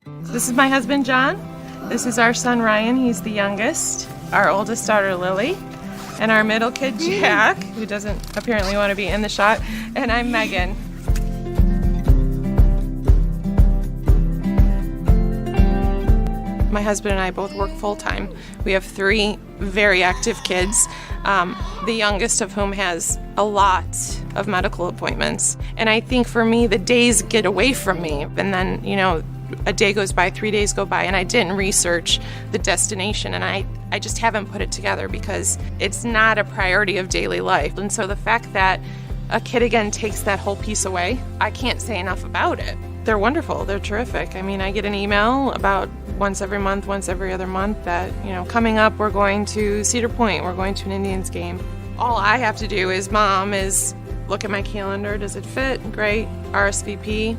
This is my husband, John. This is our son, Ryan. He's the youngest. Our oldest daughter, Lily. And our middle kid, Jack, who doesn't apparently want to be in the shot. And I'm Megan. My husband and I both work full-time. We have 3 very active kids, the youngest of whom has a lot of medical appointments. And I think for me, the days get away from me. And then, a day goes by, 3 days go by, and I didn't research the destination. And I just haven't put it together because it's not a priority of daily life. And so the fact that a kid again takes that whole piece away, I can't say enough about it. They're wonderful. They're terrific. I mean, I get an email about once every month, once every other month that, coming up, we're going to Cedar Point, we're going to an Indians game. All I have to do as mom is look at my calendar. Does it fit? Great. RSVP.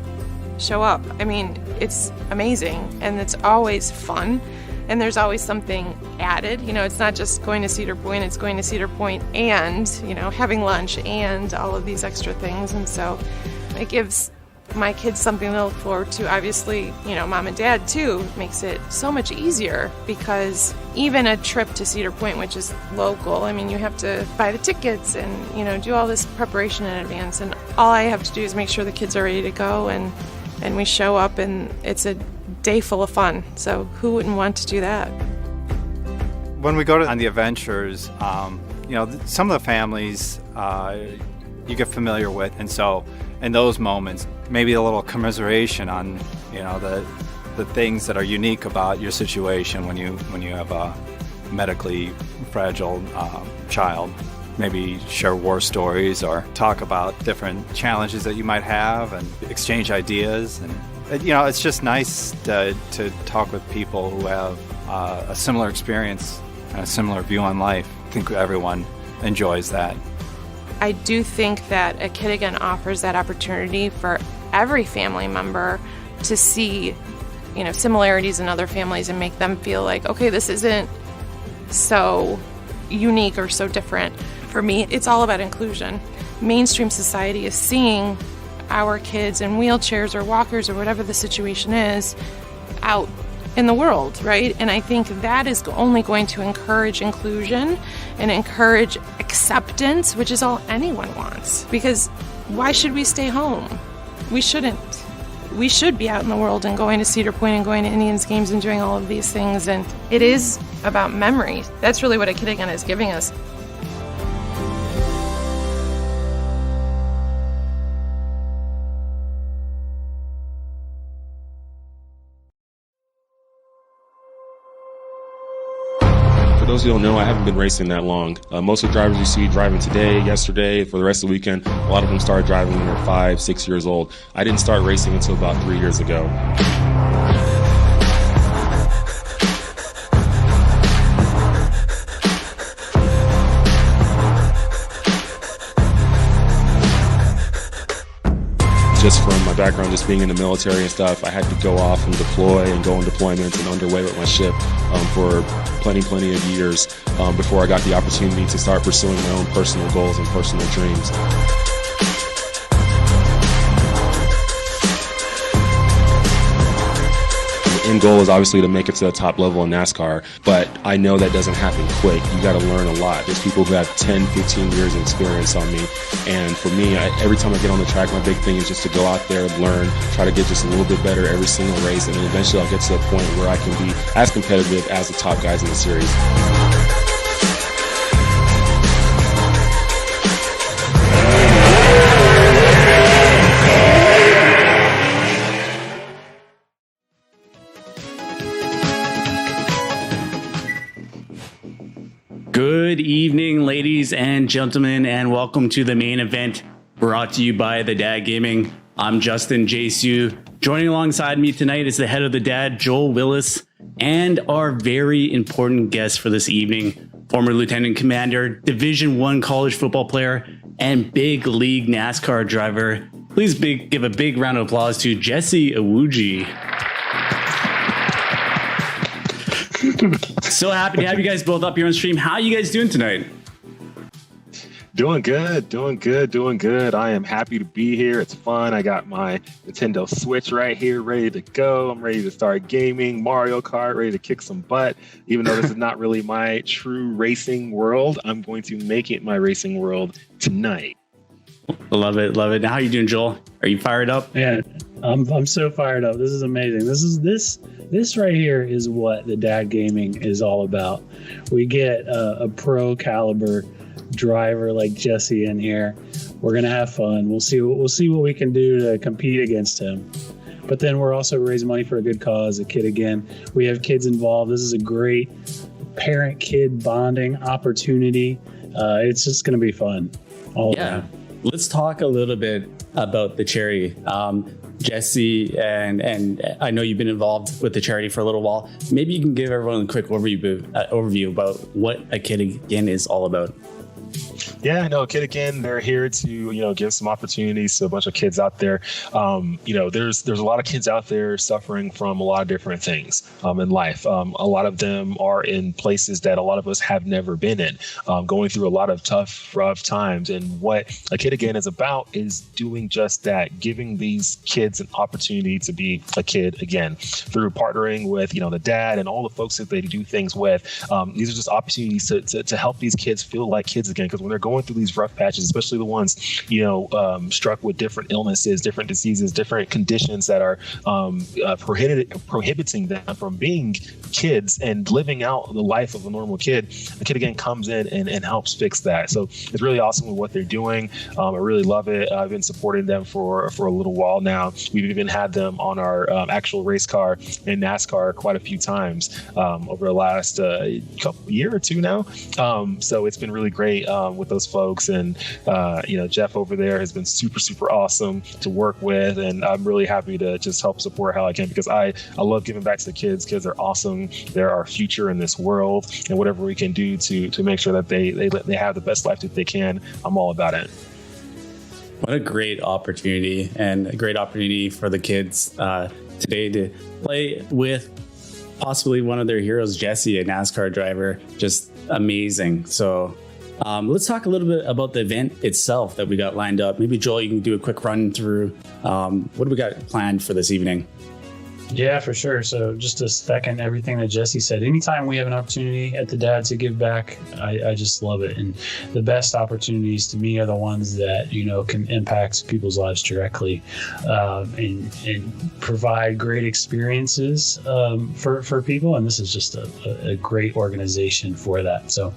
Show up. I mean, it's amazing, and it's always fun, and there's always something added. It's not just going to Cedar Point, it's going to Cedar Point and, having lunch and all of these extra things. And so it gives my kids something to look forward to. Obviously, mom and dad too. It makes it so much easier because even a trip to Cedar Point, which is local, I mean, you have to buy the tickets and, do all this preparation in advance. And all I have to do is make sure the kids are ready to go and we show up, and it's a day full of fun. So who wouldn't want to do that? When we go on the adventures, some of the families you get familiar with, and so in those moments, maybe a little commiseration on, the things that are unique about your situation when you have a medically fragile child. Maybe share war stories or talk about different challenges that you might have and exchange ideas. And it's just nice to talk with people who have a similar experience and a similar view on life. I think everyone enjoys that. I do think that a kid again offers that opportunity for every family member to see, similarities in other families and make them feel like, okay, this isn't so unique or so different. For me, it's all about inclusion. Mainstream society is seeing our kids in wheelchairs or walkers or whatever the situation is out in the world, right? And I think that is only going to encourage inclusion and encourage acceptance, which is all anyone wants. Because why should we stay home? We shouldn't. We should be out in the world and going to Cedar Point and going to Indians games and doing all of these things. And it is about memory. That's really what a kid again is giving us. For those who don't know, I haven't been racing that long. Most of the drivers you see driving today, yesterday, for the rest of the weekend, a lot of them started driving when they're 5, 6 years old. I didn't start racing until about 3 years ago. Just from my background, just being in the military and stuff, I had to go off and deploy and go on deployments and underway with my ship for plenty of years before I got the opportunity to start pursuing my own personal goals and personal dreams. The end goal is obviously to make it to the top level in NASCAR, but I know that doesn't happen quick. You got to learn a lot. There's people who have 10, 15 years of experience on me, and for me, every time I get on the track, my big thing is just to go out there, learn, try to get just a little bit better every single race, and then eventually I'll get to a point where I can be as competitive as the top guys in the series. Good evening, ladies and gentlemen, and welcome to the main event brought to you by The Dad Gaming. I'm Justin Jesu. Joining alongside me tonight is the head of the Dad, Joel Willis, and our very important guest for this evening, former Lieutenant Commander, Division I college football player, and big league NASCAR driver. Please give a big round of applause to Jesse Iwuji. So happy to have you guys both up here on stream. How are you guys doing tonight? Doing good, doing good, doing good. I am happy to be here. It's fun. I got my Nintendo Switch right here, ready to go. I'm ready to start gaming Mario Kart, ready to kick some butt. Even though this is not really my true racing world, I'm going to make it my racing world tonight. Love it, love it. Now, how are you doing, Joel? Are you fired up? Yeah, I'm so fired up. This is amazing. This right here is what the dad gaming is all about. We get a pro caliber driver like Jesse in here. We're gonna have fun. We'll see what we can do to compete against him. But then we're also raising money for a good cause, a kid again. We have kids involved. This is a great parent-kid bonding opportunity. It's just gonna be fun. Yeah. Let's talk a little bit about the charity. Jesse, and I know you've been involved with the charity for a little while. Maybe you can give everyone a quick overview about what A Kid Again is all about. Yeah, no, Kid Again, they're here to, give some opportunities to a bunch of kids out there. There's a lot of kids out there suffering from a lot of different things in life. A lot of them are in places that a lot of us have never been in, going through a lot of tough, rough times. And what A Kid Again is about is doing just that, giving these kids an opportunity to be a kid again through partnering with, the dad and all the folks that they do things with. These are just opportunities to help these kids feel like kids again, because when they're going through these rough patches, especially the ones, struck with different illnesses, different diseases, different conditions that are prohibiting them from being kids and living out the life of a normal kid, A Kid Again comes in and helps fix that. So it's really awesome with what they're doing. I really love it. I've been supporting them for a little while now. We've even had them on our actual race car in NASCAR quite a few times over the last year or two now. So it's been really great with those folks. And, Jeff over there has been super, super awesome to work with. And I'm really happy to just help support how I can, because I love giving back to the kids. Kids are awesome. They're our future in this world. And whatever we can do to make sure that they have the best life that they can, I'm all about it. What a great opportunity, and a great opportunity for the kids today to play with possibly one of their heroes, Jesse, a NASCAR driver. Just amazing. So let's talk a little bit about the event itself that we got lined up. Maybe Joel, you can do a quick run through. What do we got planned for this evening? Yeah, for sure. So just to second everything that Jesse said, anytime we have an opportunity at the dad to give back, I just love it. And the best opportunities to me are the ones that, can impact people's lives directly and provide great experiences for people. And this is just a great organization for that. So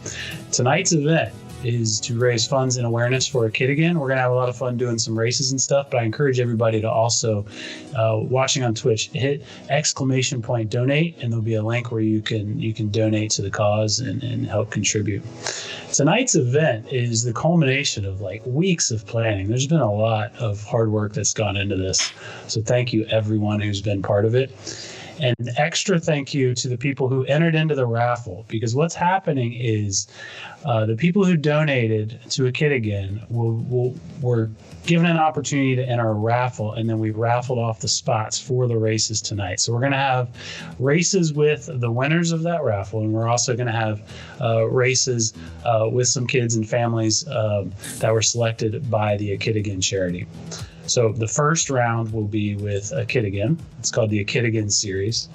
tonight's event is to raise funds and awareness for A Kid Again. We're going to have a lot of fun doing some races and stuff, but I encourage everybody to also, watching on Twitch, hit !donate, and there'll be a link where you can donate to the cause and help contribute. Tonight's event is the culmination of weeks of planning. There's been a lot of hard work that's gone into this. So thank you everyone who's been part of it. And an extra thank you to the people who entered into the raffle, because what's happening is the people who donated to A Kid Again were given an opportunity to enter a raffle, and then we raffled off the spots for the races tonight. So we're going to have races with the winners of that raffle, and we're also going to have races with some kids and families that were selected by the A Kid Again charity. So the first round will be with A Kid Again. It's called the A Kid Again series.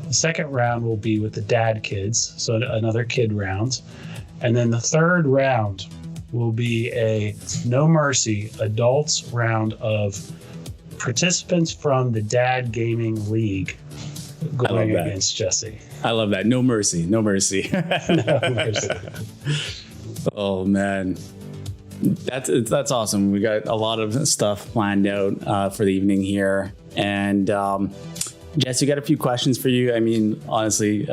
The second round will be with the dad kids, so another kid round. And then the third round will be a No Mercy adults round of participants from the Dad Gaming League going against Jesse. I love that. No mercy. No mercy. No mercy. Oh, man. That's awesome. We got a lot of stuff planned out for the evening here. And Jess, we got a few questions for you. I mean, honestly,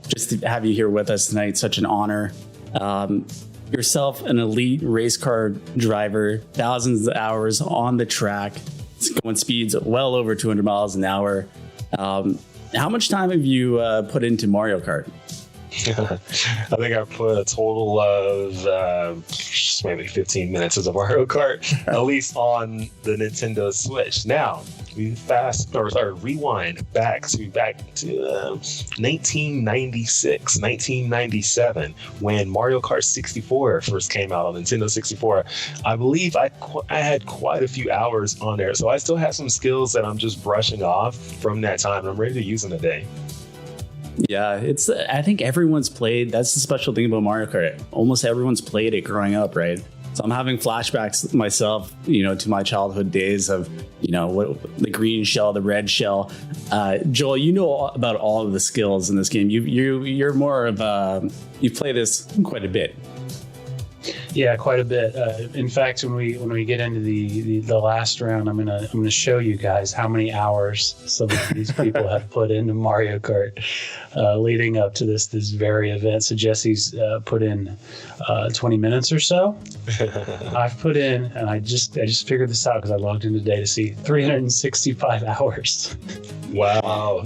just to have you here with us tonight, such an honor. Yourself, an elite race car driver, thousands of hours on the track, going speeds well over 200 miles an hour. How much time have you put into Mario Kart? I think I put a total of maybe 15 minutes of Mario Kart, at least on the Nintendo Switch. Now, we rewind back to 1996, 1997, when Mario Kart 64 first came out on Nintendo 64. I believe I had quite a few hours on there, so I still have some skills that I'm just brushing off from that time, and I'm ready to use them today. Yeah, I think everyone's played. That's the special thing about Mario Kart. Almost everyone's played it growing up, right? So I'm having flashbacks myself, to my childhood days of, the green shell, the red shell. Joel, you know about all of the skills in this game. You're more of you play this quite a bit. Yeah, quite a bit. In fact, when we get into the last round, I'm gonna show you guys how many hours some of these people have put into Mario Kart leading up to this very event. So Jesse's put in 20 minutes or so. I've put in, and I just figured this out because I logged in today to see 365 hours. Wow.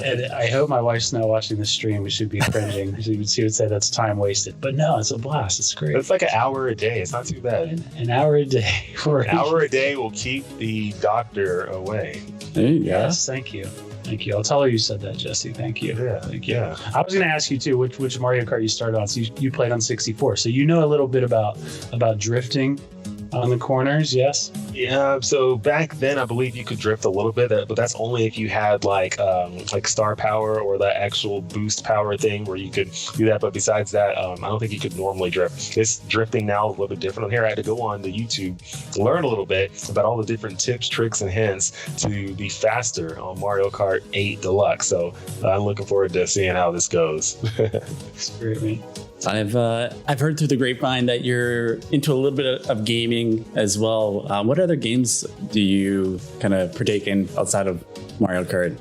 And I hope my wife's not watching the stream. We should be cringing. She would say that's time wasted. But no, it's a blast. It's great. It's like an hour a day. It's not too bad. An hour a day. An hour a day will keep the doctor away. There you go. Yes, thank you. Thank you. I'll tell her you said that, Jesse. Thank you. Yeah, thank you. Yeah. I was going to ask you too, which Mario Kart you started on. So you played on 64. So you know a little bit about drifting on the corners, yes? Yeah, so back then I believe you could drift a little bit, but that's only if you had like star power or that actual boost power thing where you could do that. But besides that, I don't think you could normally drift. This drifting now is a little bit different. Here I had to go on to YouTube to learn a little bit about all the different tips, tricks, and hints to be faster on Mario Kart 8 Deluxe. So I'm looking forward to seeing how this goes. It's great, man. I've heard through the grapevine that you're into a little bit of gaming as well. What other games do you kind of partake in outside of Mario Kart?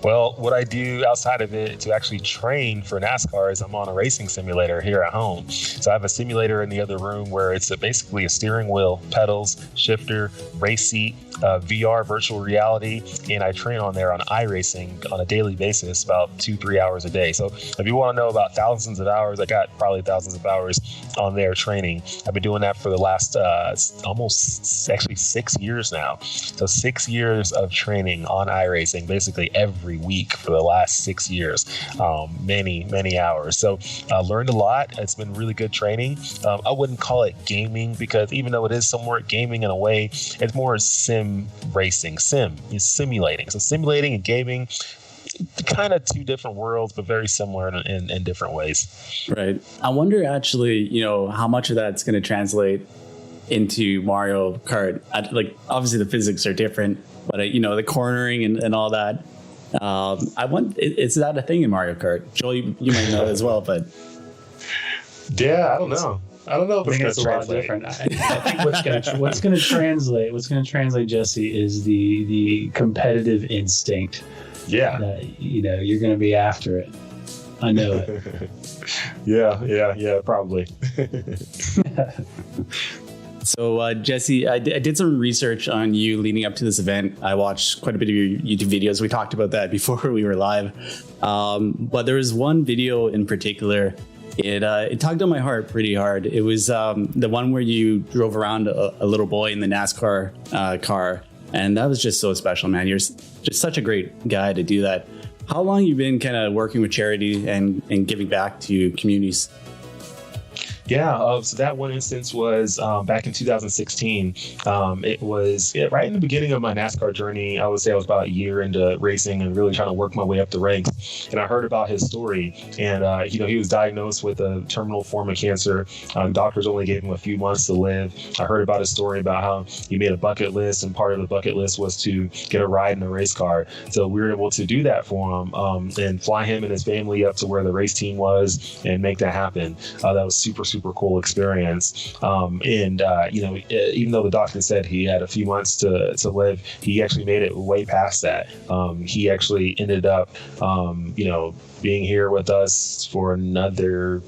Well, what I do outside of it to actually train for NASCAR is I'm on a racing simulator here at home. So I have a simulator in the other room where it's basically a steering wheel, pedals, shifter, race seat, VR, virtual reality, and I train on there on iRacing on a daily basis, about 2-3 hours a day. So if you want to know about thousands of hours, I got probably thousands of hours on there training. I've been doing that for the last almost actually 6 years now. So 6 years of training on iRacing, basically every week for the last 6 years, many hours. So I learned a lot. It's been really good training. I wouldn't call it gaming because even though it is somewhat gaming in a way, it's more sim racing. Is simulating. So simulating and gaming, kind of two different worlds, but very similar in different ways. Right. I wonder actually, how much of that's going to translate into Mario Kart. Like obviously the physics are different, but the cornering and all that. Is that a thing in Mario Kart? Joel, you might know as well, but yeah, I don't know. I don't know if it's a lot different. I think what's going to translate, Jesse, is the competitive instinct. Yeah. That, you're going to be after it. I know it. Yeah, probably. So, Jesse, I did some research on you leading up to this event. I watched quite a bit of your YouTube videos. We talked about that before we were live. But there was one video in particular. It tugged on my heart pretty hard. It was the one where you drove around a little boy in the NASCAR car. And that was just so special, man. You're just such a great guy to do that. How long have you been kind of working with charity and giving back to communities? Yeah, so that one instance was back in 2016. It was right in the beginning of my NASCAR journey. I would say I was about a year into racing and really trying to work my way up the ranks. And I heard about his story. And, he was diagnosed with a terminal form of cancer. Doctors only gave him a few months to live. I heard about his story about how he made a bucket list, and part of the bucket list was to get a ride in a race car. So we were able to do that for him and fly him and his family up to where the race team was and make that happen. That was super cool experience. Even though the doctor said he had a few months to live, he actually made it way past that. He actually ended up, being here with us for another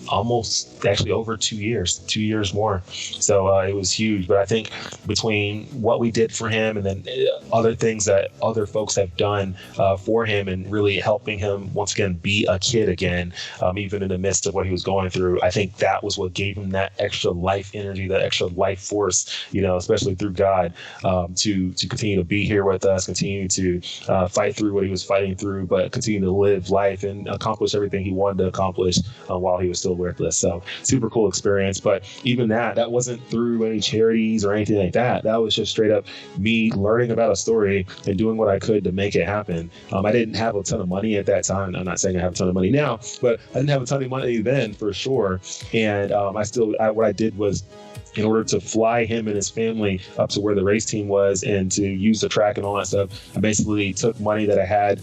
almost actually over 2 years more. So it was huge. But I think between what we did for him and then other things that other folks have done for him and really helping him once again be a kid again, even in the midst of what he was going through, I think that was what gave him that extra life energy, that extra life force, especially through God, to continue to be here with us, continue to fight through what he was fighting through, but continue to live life and accomplish everything he wanted to accomplish while he was still with us. So super cool experience. But even that wasn't through any charities or anything like that. That was just straight up me learning about a story and doing what I could to make it happen. I didn't have a ton of money at that time. I'm not saying I have a ton of money now, but I didn't have a ton of money then for sure. And what I did was, in order to fly him and his family up to where the race team was and to use the track and all that stuff, I basically took money that I had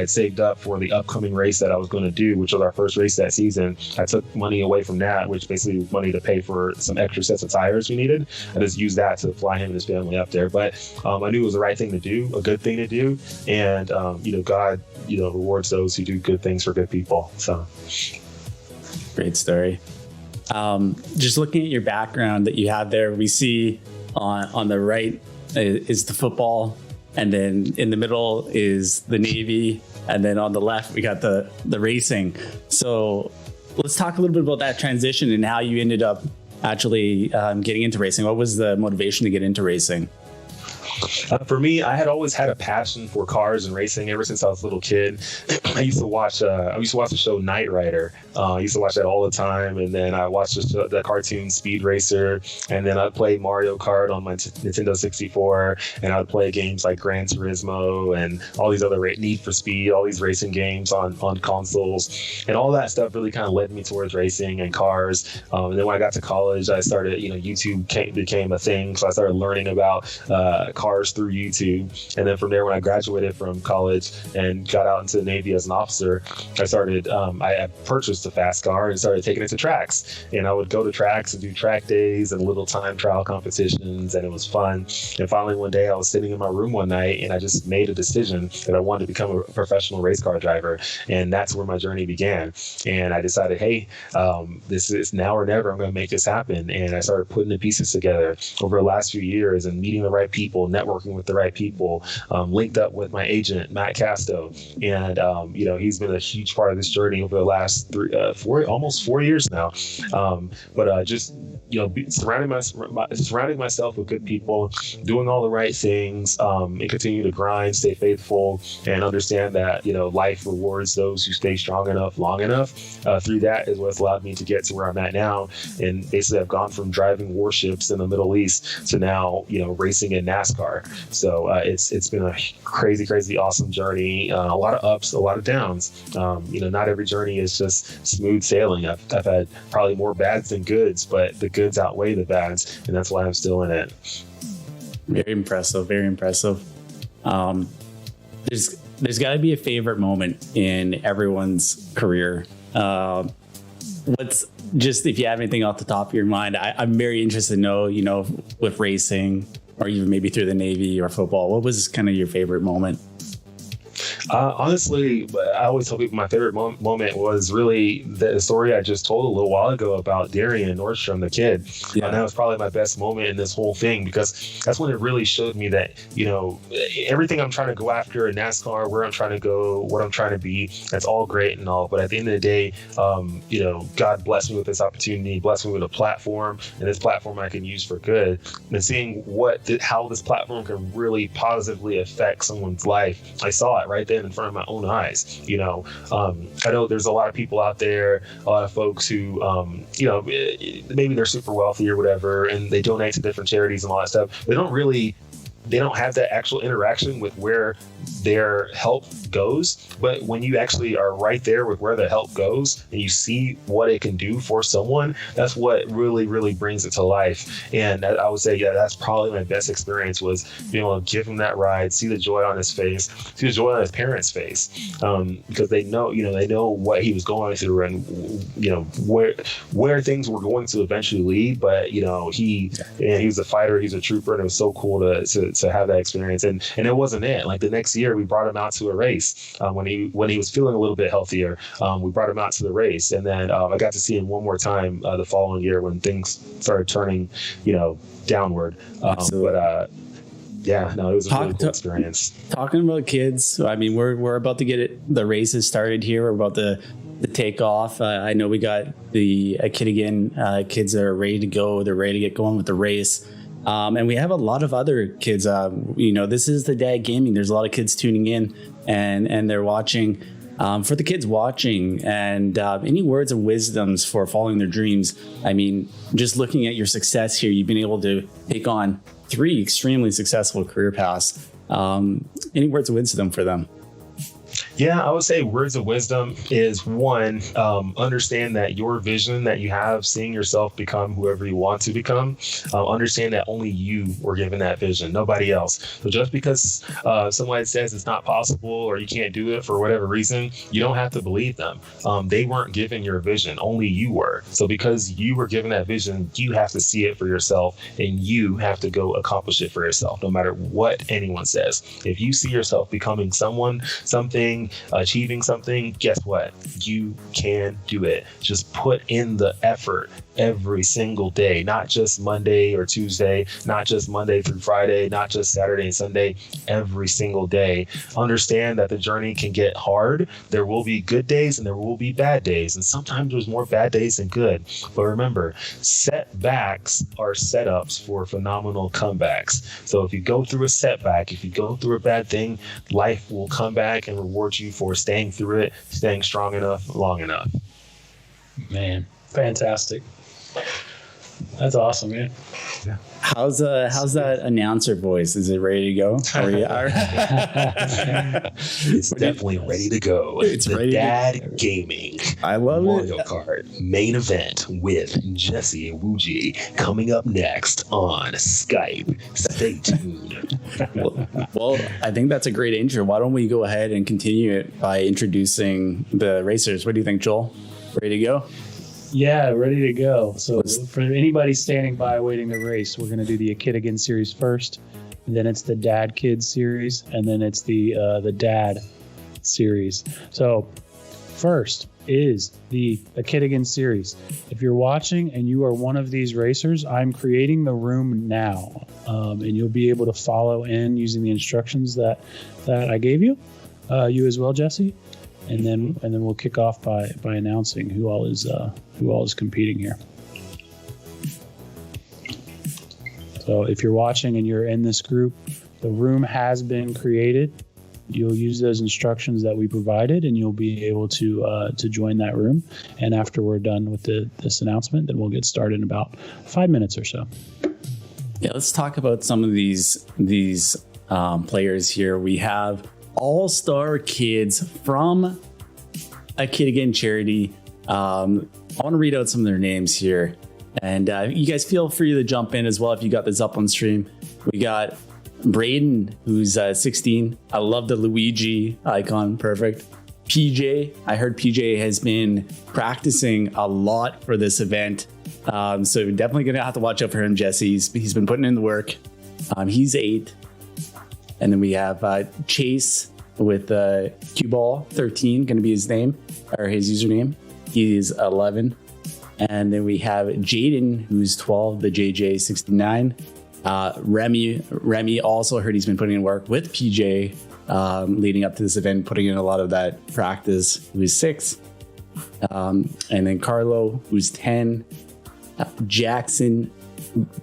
saved up for the upcoming race that I was going to do, which was our first race that season. I took money away from that, which basically was money to pay for some extra sets of tires we needed. I just used that to fly him and his family up there. But I knew it was the right thing to do, a good thing to do. And, God, rewards those who do good things for good people. So. Great story. Just looking at your background that you have there, we see on the right is the football, and then in the middle is the Navy, and then on the left we got the racing. So let's talk a little bit about that transition and how you ended up actually getting into racing. What was the motivation to get into racing? For me, I had always had a passion for cars and racing ever since I was a little kid. I used to watch the show Knight Rider. I used to watch that all the time, and then I watched the cartoon Speed Racer, and then I'd play Mario Kart on my Nintendo 64, and I'd play games like Gran Turismo and all these other Need for Speed, all these racing games on consoles, and all that stuff really kind of led me towards racing and cars. And then when I got to college, I started, YouTube became a thing, so I started learning about cars through YouTube. And then from there, when I graduated from college and got out into the Navy as an officer, I started, I purchased a fast car and started taking it to tracks. And I would go to tracks and do track days and little time trial competitions, and it was fun. And finally, one day I was sitting in my room one night and I just made a decision that I wanted to become a professional race car driver. And that's where my journey began. And I decided, hey, this is now or never. I'm going to make this happen. And I started putting the pieces together over the last few years and meeting the right people, networking with the right people, linked up with my agent, Matt Casto. And, he's been a huge part of this journey over the last almost 4 years now. Surrounding myself with good people, doing all the right things, and continue to grind, stay faithful, and understand that, life rewards those who stay strong enough, long enough. Through that is what's allowed me to get to where I'm at now. And basically I've gone from driving warships in the Middle East to now, racing in NASCAR. So it's been a crazy, crazy, awesome journey. A lot of ups, a lot of downs. Not every journey is just smooth sailing. I've had probably more bads than goods, but the goods outweigh the bads, and that's why I'm still in it. Very impressive. Very impressive. There's got to be a favorite moment in everyone's career. What's just, if you have anything off the top of your mind, I'm very interested to know, with racing or even maybe through the Navy or football, what was kind of your favorite moment? Honestly, I always tell people my favorite moment was really the story I just told a little while ago about Darian Nordstrom, the kid. Yeah. And that was probably my best moment in this whole thing, because that's when it really showed me that, everything I'm trying to go after in NASCAR, where I'm trying to go, what I'm trying to be, that's all great and all. But at the end of the day, God blessed me with this opportunity, blessed me with a platform, and this platform I can use for good. And seeing how this platform can really positively affect someone's life, I saw it right there in front of my own eyes. I know there's a lot of people out there, a lot of folks who, maybe they're super wealthy or whatever, and they donate to different charities and all that stuff. They don't have that actual interaction with where their help goes. But when you actually are right there with where the help goes and you see what it can do for someone, that's what really, really brings it to life. And I would say, that's probably my best experience, was being able to give him that ride, see the joy on his face, see the joy on his parents' face, because they know what he was going through and, where things were going to eventually lead. But, he was a fighter, he's a trooper, and it was so cool to to have that experience. And it wasn't it. Like the next year, we brought him out to a race when he was feeling a little bit healthier. We brought him out to the race, and then I got to see him one more time the following year when things started turning, downward. But yeah, no, it was a really cool experience. Talking about kids, I mean, we're about to get the races started here. We're about to take off. I know we got the Kid Again kids that are ready to go. They're ready to get going with the race. And we have a lot of other kids. This is the Dad Gaming. There's a lot of kids tuning in and they're watching. For the kids watching, and any words of wisdoms for following their dreams. I mean, just looking at your success here, you've been able to take on 3 extremely successful career paths. Any words of wisdom for them? Yeah, I would say words of wisdom is one, understand that your vision that you have, seeing yourself become whoever you want to become, understand that only you were given that vision, nobody else. So just because somebody says it's not possible or you can't do it for whatever reason, you don't have to believe them. They weren't given your vision, only you were. So because you were given that vision, you have to see it for yourself and you have to go accomplish it for yourself, no matter what anyone says. If you see yourself becoming someone, something, achieving something, guess what? You can do it. Just put in the effort every single day, not just Monday or Tuesday, not just Monday through Friday, not just Saturday and Sunday, every single day. Understand that the journey can get hard. There will be good days and there will be bad days. And sometimes there's more bad days than good. But remember, setbacks are setups for phenomenal comebacks. So if you go through a setback, if you go through a bad thing, life will come back and reward you for staying through it, staying strong enough, long enough. Man, fantastic. That's awesome, man. Yeah. How's that announcer voice? Is it ready to go? It's definitely ready to go. It's the ready Dad Gaming. I love Mario Kart main event with Jesse Iwuji coming up next on Skype. Stay tuned. Well, I think that's a great intro. Why don't we go ahead and continue it by introducing the racers? What do you think, Joel? Ready to go? Yeah, ready to go. So for anybody standing by waiting to race, we're going to do the A Kid Again series first, and then it's the Dad Kids series, and then it's the Dad series. So first is the A Kid Again series. If you're watching and you are one of these racers, I'm creating the room now, and you'll be able to follow in using the instructions that I gave you. You as well, Jesse. And then we'll kick off by announcing who all is competing here. So if you're watching and you're in this group, the room has been created. You'll use those instructions that we provided, and you'll be able to join that room. And after we're done with this announcement, then we'll get started in about 5 minutes or so. Yeah, let's talk about some of these players here. We have all-star kids from A Kid Again charity. I want to read out some of their names here, and you guys feel free to jump in as well if you got this up on stream. We got Braden, who's 16. I love the Luigi icon. Perfect. PJ, I heard PJ has been practicing a lot for this event, so definitely gonna have to watch out for him. Jesse, he's been putting in the work. He's 8. And then we have Chase with Cue Ball 13, going to be his name or his username. He's 11. And then we have Jaden, who's 12, the JJ69. Remy also heard he's been putting in work with PJ leading up to this event, putting in a lot of that practice, who's 6. And then Carlo, who's 10. Jackson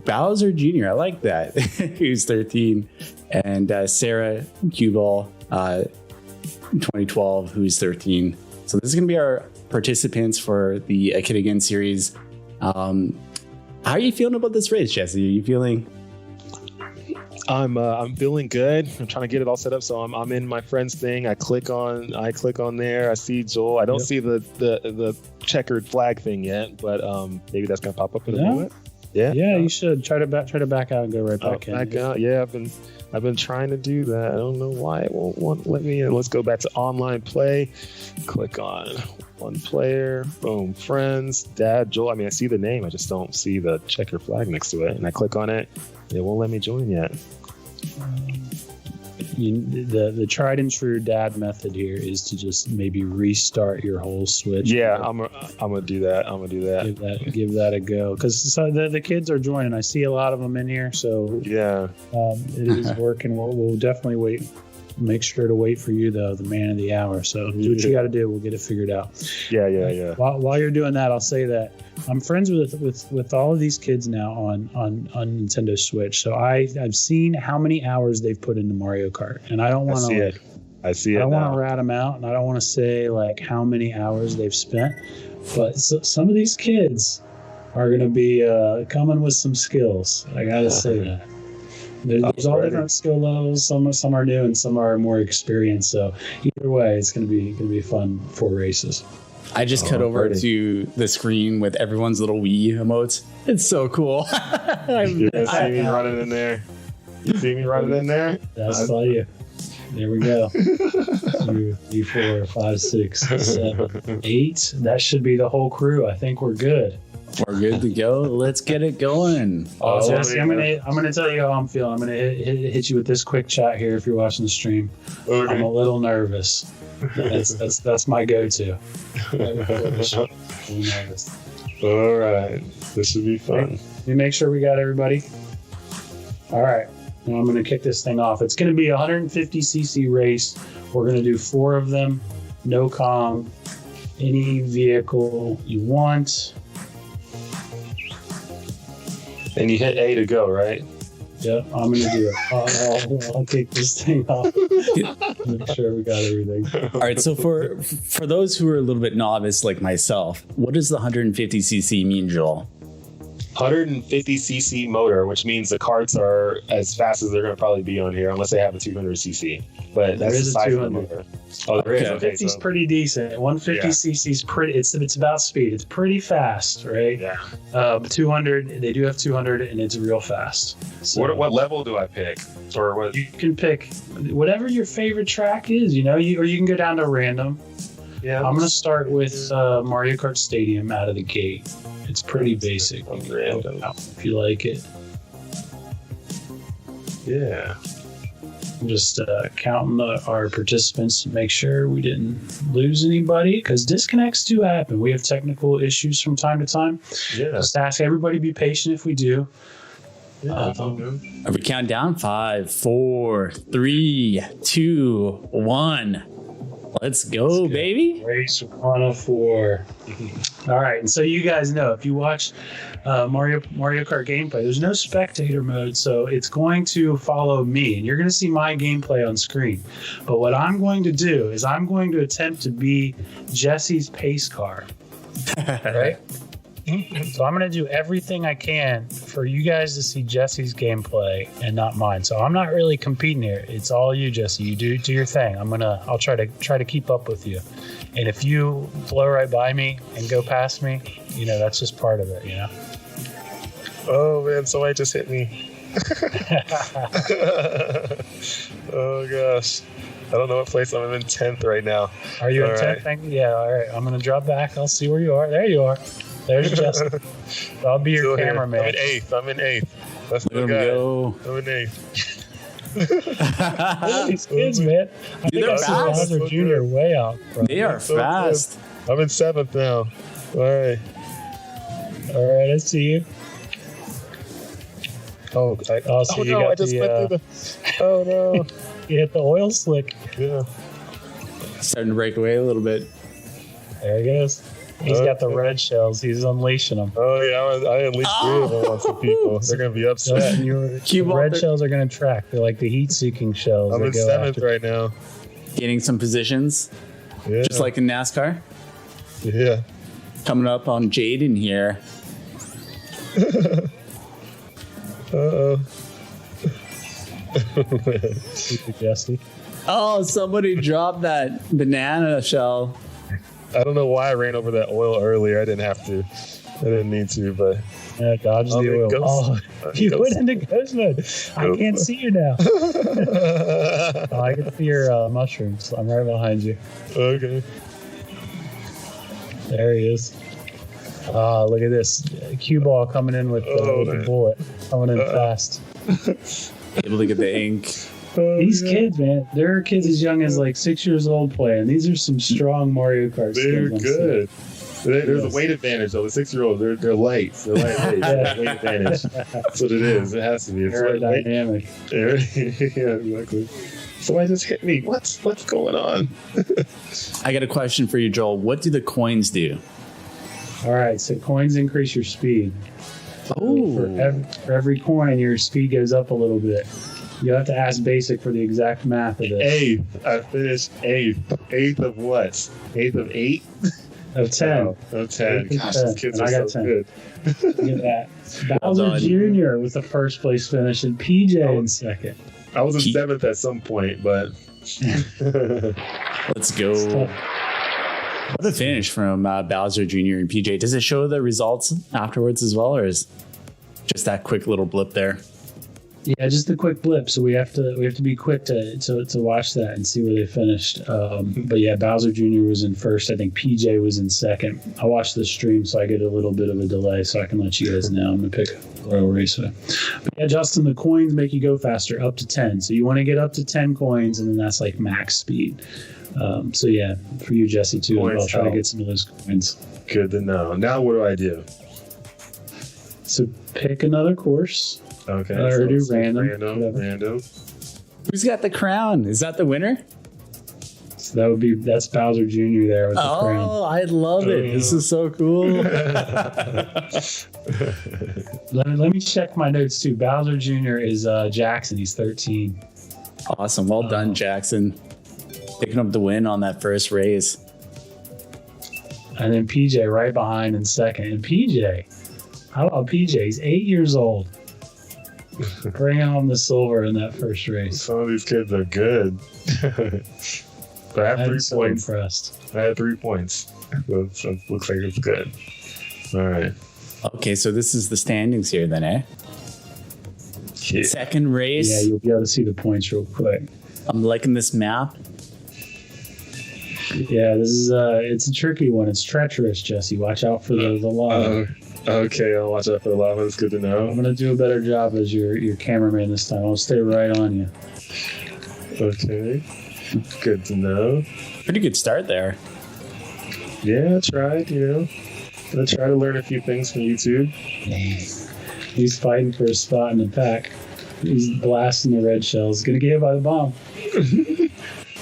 Bowser Jr., I like that, who's 13. And Sarah Cuball, 2012, who's 13. So this is going to be our participants for the A Kid Again series. How are you feeling about this race, Jesse? Are you feeling? I'm feeling good. I'm trying to get it all set up. So I'm in my friends thing. I click on there. I see Joel. I don't see the checkered flag thing yet, but maybe that's gonna pop up in a moment. Yeah, you should try to back out and go right back in. Back out. Yeah, I've been trying to do that. I don't know why it won't let me in. Let's go back to online play. Click on one player. Boom, friends, Dad, Joel. I mean, I see the name. I just don't see the checker flag next to it. And I click on it. It won't let me join yet. The tried and true dad method here is to just maybe restart your whole Switch. Yeah, I'm gonna do that. Give that a go, because the kids are joining. I see a lot of them in here, so Yeah. it is working. We'll definitely wait. Make sure to wait for you, though, the man of the hour. So do what you got to do. We'll get it figured out. Yeah. While you're doing that, I'll say that I'm friends with all of these kids now on Nintendo Switch. So I've seen how many hours they've put into Mario Kart, and I don't want to. I see it. I don't now. want to rat them out, and I don't want to say like how many hours they've spent. But some of these kids are going to be coming with some skills. I got to say that. There's all different skill levels. Some are new and some are more experienced. So either way, it's going to be fun 4 races. I just cut over to the screen with everyone's little Wii emotes. It's so cool. You see me running in there? You see me running in there? That's all you. There we go. 2, 3, 4, 5, 6, 7, 8. That should be the whole crew. I think we're good. We're good to go. Let's get it going. Jesse, I'm gonna tell you how I'm feeling. I'm gonna hit you with this quick chat here if you're watching the stream. Okay. I'm a little nervous. That's my go-to. All right, this should be fun. We make sure we got everybody. All right, now I'm gonna kick this thing off. It's gonna be a 150cc race. We're gonna do 4 of them. No com. Any vehicle you want. And you hit A to go, right? Yep, I'm gonna do it. I'll kick this thing off. Make sure we got everything. All right, so for those who are a little bit novice like myself, what does the 150cc mean, Joel? 150cc motor, which means the karts are as fast as they're going to probably be on here, unless they have a 200cc. But that's the size of the motor. Oh, there is. Okay, 150 is pretty decent. 150cc is pretty. It's about speed. It's pretty fast, right? Yeah. 200. They do have 200, and it's real fast. So What level do I pick, or what? you can pick whatever your favorite track is. Or you can go down to random. Yeah. I'm gonna start with Mario Kart Stadium out of the gate. It's pretty basic. You can go out if you like it. Yeah. I'm just counting our participants to make sure we didn't lose anybody, because disconnects do happen. We have technical issues from time to time. Yeah. Just ask everybody to be patient if we do. Yeah. Are we count down? 5, 4, 3, 2, 1. Let's go, baby. Race 104. All right, and so you guys know, if you watch Mario Kart gameplay, there's no spectator mode, so it's going to follow me, and you're going to see my gameplay on screen. But what I'm going to do is I'm going to attempt to be Jesse's pace car. Right? So I'm going to do everything I can for you guys to see Jesse's gameplay and not mine. So I'm not really competing here. It's all you, Jesse. You do your thing. I'll try to keep up with you. And if you blow right by me and go past me, that's just part of it, Oh man, somebody just hit me. Oh gosh. I don't know what place I'm in 10th right now. Are you in All 10th? right. Yeah, all right. I'm going to drop back. I'll see where you are. There you are. There's Jesse. I'll be your Still here. cameraman. I'm in 8th. That's the Let 'em guy. go. I'm in 8th. These kids, man. I Dude, think they're I see fast. Bowser Jr. way out front. They are So fast. I'm in 7th now. All right. All right, I see you. Oh, So you no, got I just the, went through the. Oh no. you hit the oil slick. Yeah. Starting to break away a little bit. There he goes. He's got the Okay. red shells. He's unleashing them. Oh yeah, I at least 3 of them on some people. They're gonna be upset. The red shells are going to track. They're like the heat-seeking shells. I'm that in go 7th after- right now. Gaining some positions, Yeah. just like in NASCAR. Yeah. Coming up on Jaden here. Uh-oh. Jesse. Oh, somebody dropped that banana shell. I don't know why I ran over that oil earlier. I didn't have to. I didn't need to, but Yeah, dodge I'm the in oil. ghost- You ghost. went into ghost mode. I can't see you now. Oh, I can see your mushrooms. I'm right behind you. Okay. There he is. Look at this. Cue ball coming in with Oh, the man. bullet. Coming in fast. able to get the ink. These kids, man, there are kids as young as like 6 years old playing. These are some strong Mario Kart. They're skills. good. There's a weight advantage though. The 6-year-olds, they're light. They're lightweight. Yeah. Weight advantage. That's what it is. It has to be. It's Aerodynamic. Yeah, exactly. Somebody just hit me. What's going on? I got a question for you, Joel. What do the coins do? All right, so coins increase your speed. Oh, For every coin, your speed goes up a little bit. You'll have to ask Basic for the exact math of this. Eighth. I finished eighth. Eighth of what? Eighth of 8? Of 10. Of 10. Eighth of Gosh, 10. these kids And I are got so 10. good. Look at that. Bowser Jr. with the first place finish and PJ in second. I was in 7th at some point, but let's go. What a finish from Bowser Jr. and PJ. Does it show the results afterwards as well, or is just that quick little blip there? Yeah, just a quick blip. So we have to be quick to watch that and see where they finished. But yeah, Bowser Jr. was in first. I think PJ was in second. I watched the stream, so I get a little bit of a delay, so I can let you guys know. I'm gonna pick Royal Racer. But yeah, Justin, the coins make you go faster, up to 10. So you want to get up to 10 coins, and then that's like max speed. So yeah, for you, Jesse, too. I'll try to get some of those coins. good to know. Now what do I do? So pick another course. Okay. Or do so random. Random. Who's got the crown? Is that the winner? So that's Bowser Jr. there with the crown. Oh, I love it. This is so cool. Let me check my notes too. Bowser Jr. is Jackson. He's 13. Awesome. Well done, Jackson. Picking up the win on that first race. And then PJ right behind in second. And PJ, how about PJ? He's 8 years old. Bringing home the silver in that first race. Some of these kids are good. But I have 3 so points. Impressed. I had 3 points. So it looks like it's good. All right. Okay, so this is the standings here then, eh? Yeah. Second race. Yeah, you'll be able to see the points real quick. I'm liking this map. Yeah, this is it's a tricky one. It's treacherous, Jesse. Watch out for the lava. Okay, I'll watch out for the lava. It's good to I'm know. gonna do a better job as your cameraman this time. I'll stay right on you. Okay. Good to know. Pretty good start there. Yeah, I tried, I try to learn a few things from YouTube. He's fighting for a spot in the pack. He's blasting the red shells. Gonna get hit by the bomb.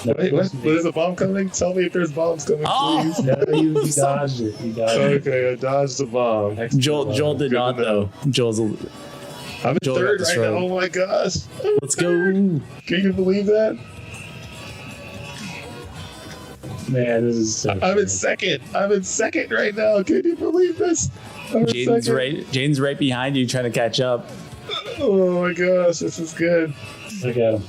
Wait, what? There's a bomb coming? Tell me if there's bombs coming, please. No, you dodged it. You dodged it. Okay, I dodged the bomb. Joel did not, though. Joel's. I'm in Joel third got right now. destroyed. Oh my gosh. Let's go. Can you believe that? Man, this is so I'm in second. I'm in second right now. Can you believe this? I'm in Jaden's second. Jaden's right behind you, trying to catch up. Oh my gosh, this is good. Look at him.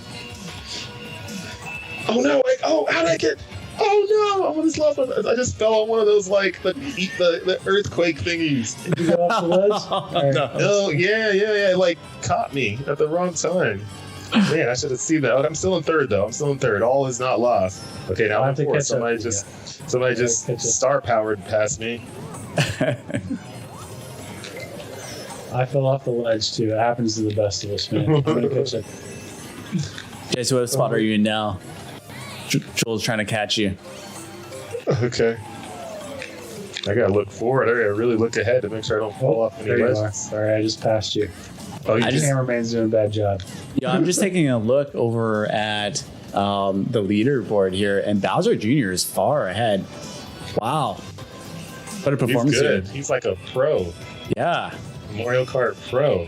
Oh no! Wait, how did I get? Oh no! I'm on this lava. I just fell on one of those like the earthquake thingies. Did you go off the ledge? All right. No. Oh yeah. It like caught me at the wrong time. Man, I should have seen that. I'm still in third though. All is not lost. Okay, now I'll I'm have to fourth. catch up Somebody to you. just catch up. star powered past me. I fell off the ledge too. It happens to the best of us, man. I'm gonna catch up. Jesse, what spot are you in now? Joel's trying to catch you. Okay. I gotta look forward. I gotta really look ahead to make sure I don't fall off any There you are. ledges. Sorry, I just passed you. Oh, you I The just cameraman's doing a bad job. Yeah, I'm just taking a look over at the leaderboard here, and Bowser Jr. is far ahead. Wow. What a he's performance good. here. He's like a pro. Yeah. Mario Kart pro.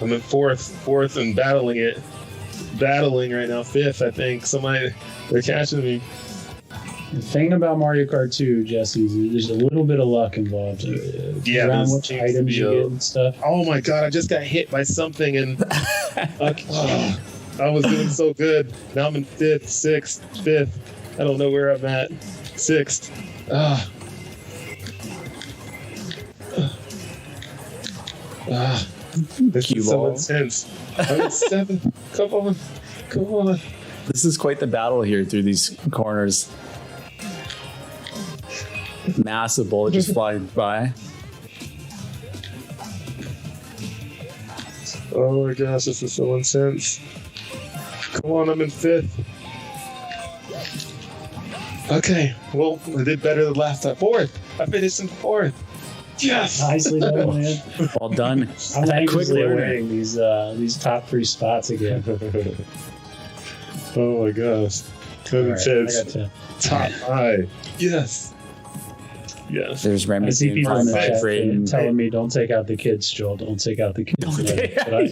I'm in fourth and battling right now. Fifth, I think. They're catching me. The thing about Mario Kart 2, Jesse, is there's a little bit of luck involved. Yeah, around this which seems to items be you a- get and stuff. Oh my god! I just got hit by something, and I was doing so good. Now I'm in fifth, sixth, fifth. I don't know where I'm at. Sixth. This Cue is so ball. intense. I'm at seventh. Come on. This is quite the battle here through these corners. Massive bullet just flying by. Oh my gosh, this is so intense. Come on, I'm in 5th. Okay, well, I did better than last time. 4th. I finished in 4th. Yes. Nicely done, man. Well done. I'm Quick anxiously learner. awaiting these top 3 spots again. Oh my gosh. All right, I got 10. 10. Top 5. Yes. Yes. There's I see Remington people in the chat Braden. telling me, "Don't take out the kids, Joel. Don't take out the kids."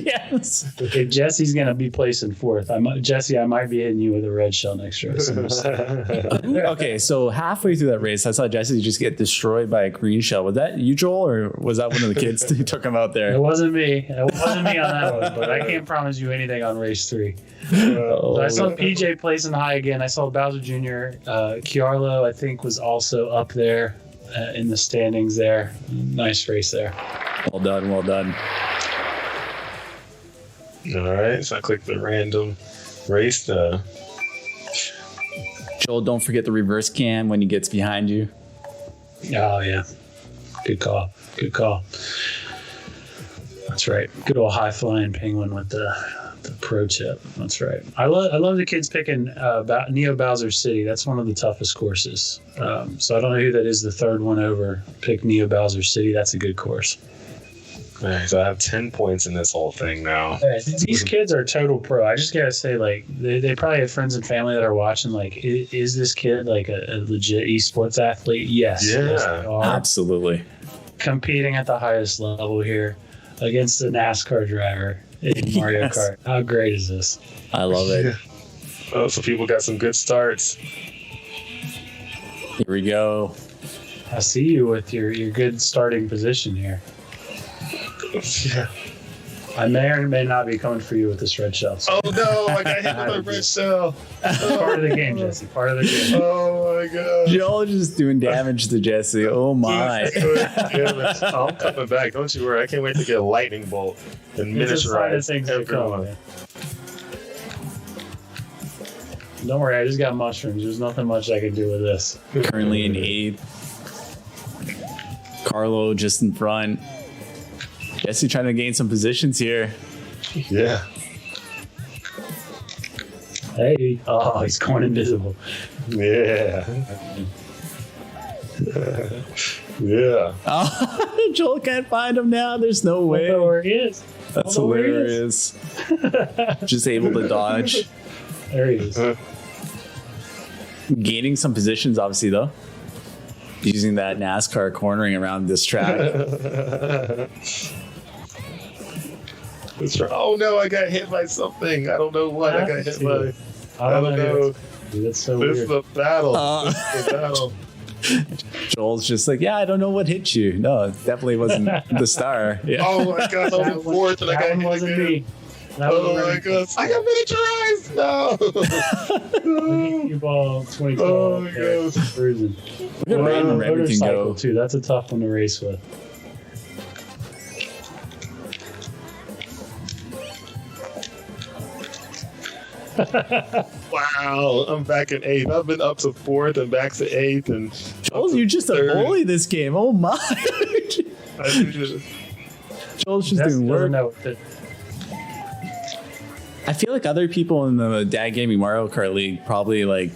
Yes. If Jesse's gonna be placing 4th, Jesse, I might be hitting you with a red shell next race. Okay, so halfway through that race, I saw Jesse just get destroyed by a green shell. Was that you, Joel, or was that one of the kids who took him out It there? wasn't me. It wasn't me on that one, but I can't promise you anything on race 3. So I saw PJ placing high again. I saw Bowser Jr. Chiarlo, I think, was also up there in the standings there. Nice race there. Well done, well done. All right, so I click the random race. Joel, don't forget the reverse cam when he gets behind you. Oh, yeah. Good call. Good call. That's right. Good old high flying penguin with the pro tip. That's right. I love the kids picking Neo Bowser City. That's one of the toughest courses. So I don't know who that is. The third one over. Pick Neo Bowser City. That's a good course. All right, so I have 10 points in this whole thing now. These kids are total pro. I just gotta say, like, they probably have friends and family that are watching. Like, is this kid like a legit esports athlete? Yes. Yeah. Yes, they are. Absolutely. Competing at the highest level here against a NASCAR driver in Mario Yes. Kart. How great is this? I love it. Oh, so people got some good starts. Here we go. I see you with your good starting position here. Yeah. I may or may not be coming for you with this red shell. So Oh no, I got hit with a red shell. part of the game, Jesse. Part of the game. Oh my god. Joel just doing damage to Jesse. Oh my. Damn it. I'm coming back. Don't you worry. I can't wait to get a lightning bolt and It's a sign of miniaturize things to come, everyone. man. Don't worry, I just got mushrooms. There's nothing much I can do with this. Currently in 8th. Carlo just in front. Jesse trying to gain some positions here. Yeah. Hey, oh, he's going invisible. Yeah. Yeah. Oh, Joel can't find him now. There's no I don't way. know where he is. That's I don't know where he is. hilarious. Just able to dodge. There he is. Gaining some positions, obviously, though. Using that NASCAR cornering around this track. That's right. Oh no, I got hit by something. I don't know what. I got hit by. I don't know. know. That's so This weird. is a battle. Uh. This is a battle. Joel's just like, yeah, I don't know what hit you. No, it definitely wasn't the star. Yeah. Oh my god, I was in 4th and I That got one hit wasn't again. me. That was Oh a my random- god, I got miniaturized. No. You ball 2012. Oh my okay. gosh. Cruising. Look at Brandon Remington Motorcycle go. too. That's a tough one to race with. Wow, I'm back in 8th. I've been up to 4th and back to 8th and Joel, you're just a Third. bully this game. Oh my. I just, Joel's just That's doing work. know that I feel like other people in the Dad Gaming Mario Kart League probably like.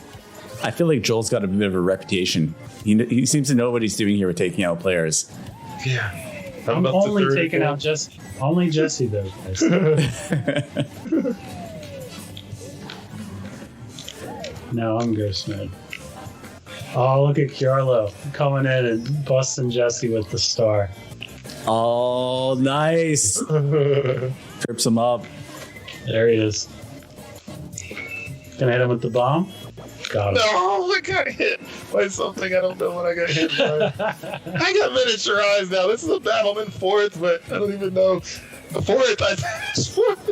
I feel like Joel's got a bit of a reputation. He seems to know what he's doing here with taking out players. yeah. I'm up to only 3rd taking again. out Jesse. Only Jesse though. Guys. No, I'm Ghost Man. Oh, look at Chiarlo coming in and busting Jesse with the star. Oh, nice. Trips him up. There he is. Gonna hit him with the bomb. Got him. No, I got hit by something. I don't know what I got hit by. I got miniaturized now. This is a battle. I'm in 4th, but I don't even know. 4th, I finished 4th.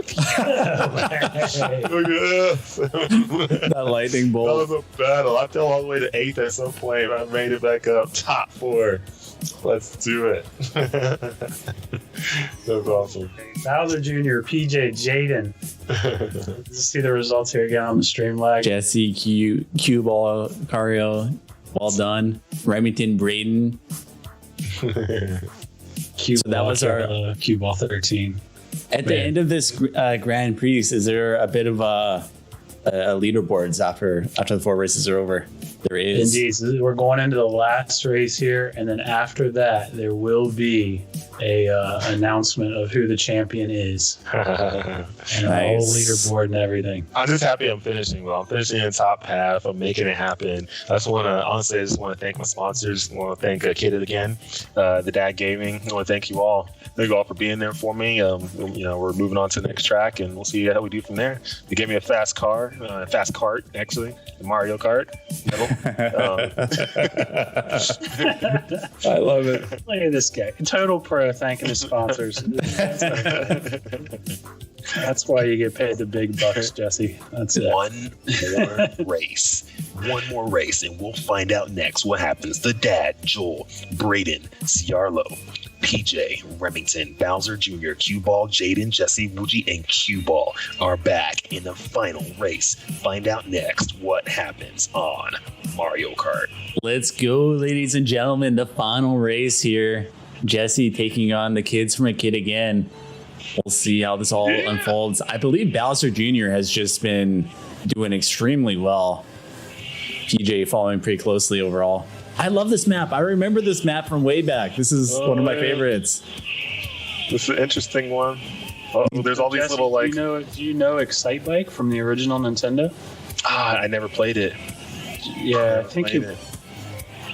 That lightning That bolt. was a battle. I fell all the way to 8th at some point. But I made it back up top 4. Let's do it. That's awesome. Bowser Jr., PJ, Jaden. Let's see the results here again on the stream lag. Jesse, Cue Ball, Cario. Well done. Remington, Braden. Cue So that was our- Cue Ball 13. At the end of this Grand Prix, is there a bit of a leaderboards after the 4 races are over? There is. Indeed. We're going into the last race here, and then after that, there will be a announcement of who the champion is, and a whole leaderboard and everything. I'm just happy I'm finishing well. I'm finishing in the top half. I'm making it happen. I just want to thank my sponsors. I want to thank Kid again, the Dad Gaming. I want to thank you all. Thank you all for being there for me. We're moving on to the next track, and we'll see how we do from there. They gave me a fast cart, actually, the Mario Kart. I love it. Look at this guy, total pro, thanking his sponsors. That's why you get paid the big bucks, Jesse. That's it. One more race, and we'll find out next what happens. The Dad, Joel, Braden, Ciarlo, PJ, Remington, Bowser Jr., Q-Ball, Jaden, Jesse Iwuji, and Q-Ball are back in the final race. Find out next what happens on Mario Kart. Let's go, ladies and gentlemen. The final race here. Jesse taking on the kids from a kid again. We'll see how this all unfolds. I believe Bowser Jr. has just been doing extremely well. PJ following pretty closely overall. I love this map. I remember this map from way back. This is one of my favorites. This is an interesting one. There's all these Jesse, little like. Do you know Excite Bike from the original Nintendo? I never played it. Yeah, I think you.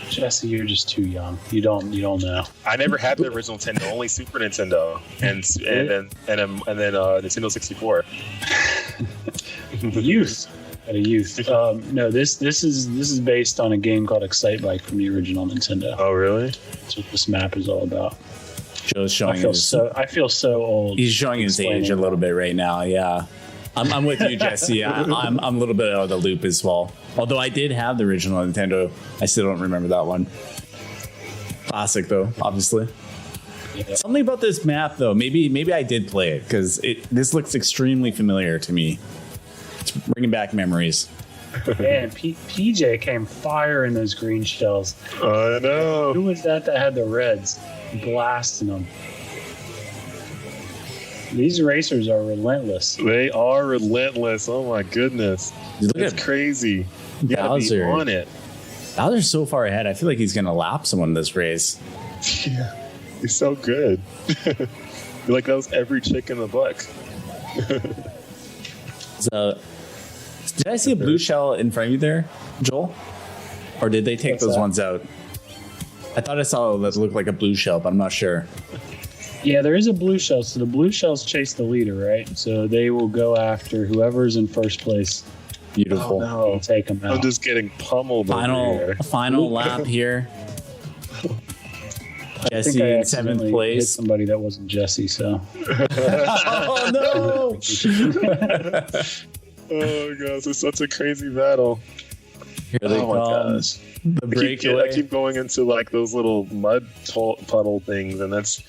Jesse, you're just too young. You don't know. I never had the original Nintendo, only Super Nintendo, and then Nintendo 64. Youth. At a youth. No, this is based on a game called Excite Bike from the original Nintendo. Oh, really? That's what this map is all about. Joe's showing I feel so old. He's showing his age a little bit right now. Yeah, I'm with you, Jesse. I'm a little bit out of the loop as well. Although I did have the original Nintendo, I still don't remember that one. Classic though, obviously. Yeah. Something about this map though. Maybe I did play it because this looks extremely familiar to me. It's bringing back memories. Man, PJ came fire in those green shells. I know. Who was that had the reds blasting them? These racers are relentless. They are relentless. Oh my goodness. It's crazy. You gotta be on it. Bowser's so far ahead. I feel like he's going to lap someone this race. Yeah, he's so good. Like that was every chick in the book. So, did I see a blue shell in front of you there, Joel? Or did they take those ones out? I thought I saw that looked like a blue shell, but I'm not sure. Yeah, there is a blue shell. So the blue shells chase the leader, right? So they will go after whoever's in first place. Beautiful. Oh, no. Take them out. I'm just getting pummeled. Final lap here. Jesse in 7th place. Hit somebody that wasn't Jesse, so. Oh no! Oh gosh, it's such a crazy battle. Here they come. The breakaway. I keep going into like those little mud puddle things, and that's.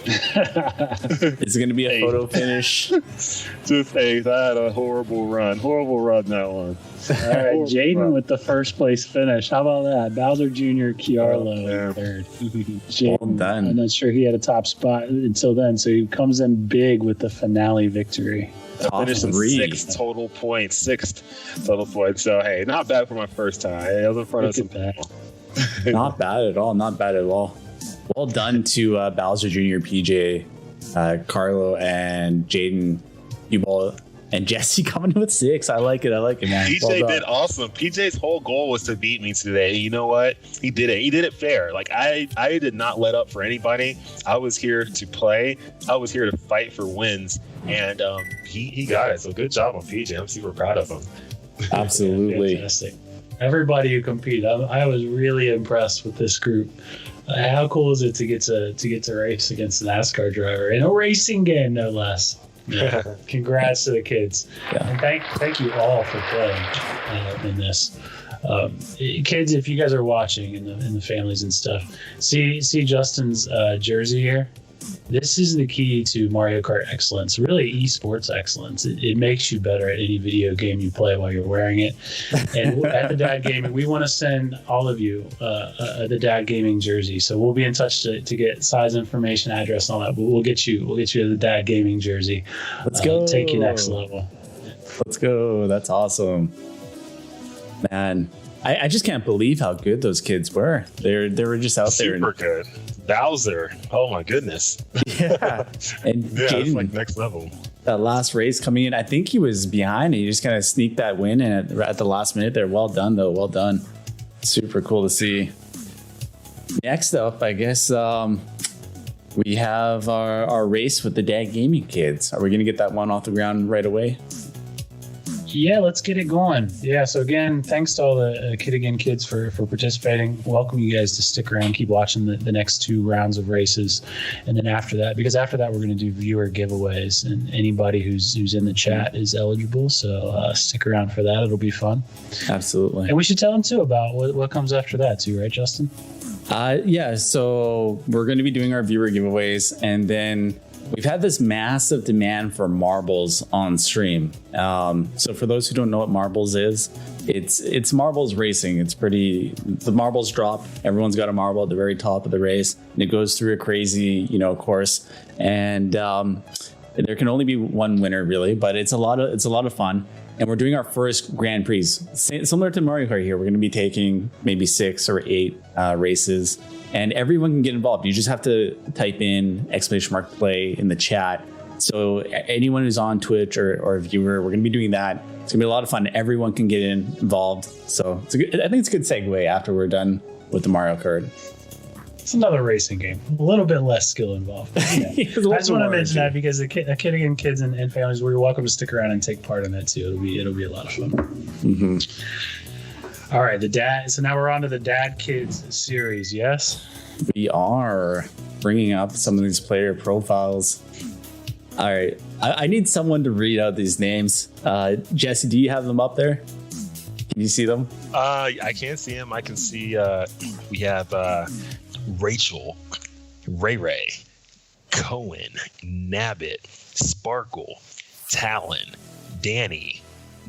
It's going to be a photo finish. Just that had a horrible run that one. All right, Jaden with the first place finish. How about that? Bowser Jr., Ciarlo third. Jaden, well done. I'm not sure he had a top spot until then, so he comes in big with the finale victory. I finished in 6 total points. So hey, not bad for my first time. I was in front of some people. Not bad at all. Not bad at all. Well done to Bowser Jr., PJ, Carlo, and Jaden, Q-Ball, and Jesse coming with 6. I like it, man. PJ did awesome. PJ's whole goal was to beat me today. You know what? He did it. He did it fair. Like I did not let up for anybody. I was here to play. I was here to fight for wins, and he got it. So good job on PJ. I'm super proud of him. Absolutely. Fantastic. Everybody who competed, I was really impressed with this group. How cool is it to get to race against a NASCAR driver in a racing game, no less? Yeah. Congrats to the kids. Yeah. And thank you all for playing in this. Kids, if you guys are watching and the families and stuff, see Justin's jersey here. This is the key to Mario Kart excellence, really esports excellence. It makes you better at any video game you play while you're wearing it. And at the Dad Gaming, we want to send all of you the Dad Gaming jersey. So we'll be in touch to get size information, address, and all that. But we'll get you the Dad Gaming jersey. Let's go. Take you next level. Let's go. That's awesome, man. I just can't believe how good those kids were. They were just out there. Super good. Bowser. Oh my goodness. Yeah. And Yeah, it's Jaden, like next level. that last race coming in, I think he was behind. He just kind of sneaked that win and at the last minute there. Well done, though. Well done. Super cool to see. Next up, I guess we have our race with the Dad Gaming kids. Are we going to get that one off the ground right away? Yeah, let's get it going. Yeah, so again, thanks to all the Kid Again kids for participating. Welcome you guys to stick around, keep watching the next 2 rounds of races. And then after that, we're going to do viewer giveaways, and anybody who's in the chat is eligible. So stick around for that. It'll be fun. Absolutely. And we should tell them too about what comes after that too, right, Justin? Yeah, so we're going to be doing our viewer giveaways, and then we've had this massive demand for marbles on stream. So for those who don't know what marbles is, it's marbles racing. It's the marbles drop. Everyone's got a marble at the very top of the race, and it goes through a crazy, course. And there can only be one winner, really, but it's a lot of fun. And we're doing our first Grand Prix. Similar to Mario Kart here, we're going to be taking maybe 6 or 8 races, and everyone can get involved. You just have to type in !play in the chat. So anyone who's on Twitch or a viewer, we're going to be doing that. It's going to be a lot of fun. Everyone can get involved. So I think it's a good segue after we're done with the Mario Kart. It's another racing game, a little bit less skill involved. Yeah. I just want to mention that because the Kid Again kids and families, we're welcome to stick around and take part in that too. It'll be a lot of fun. Mm-hmm. All right, the dad. So now we're on to the Dad Kids series. Yes, we are bringing up some of these player profiles. All right, I need someone to read out these names. Jesse, do you have them up there? Can you see them? I can't see them. I can see we have Rachel, Ray, Cohen, Nabbit, Sparkle, Talon, Danny,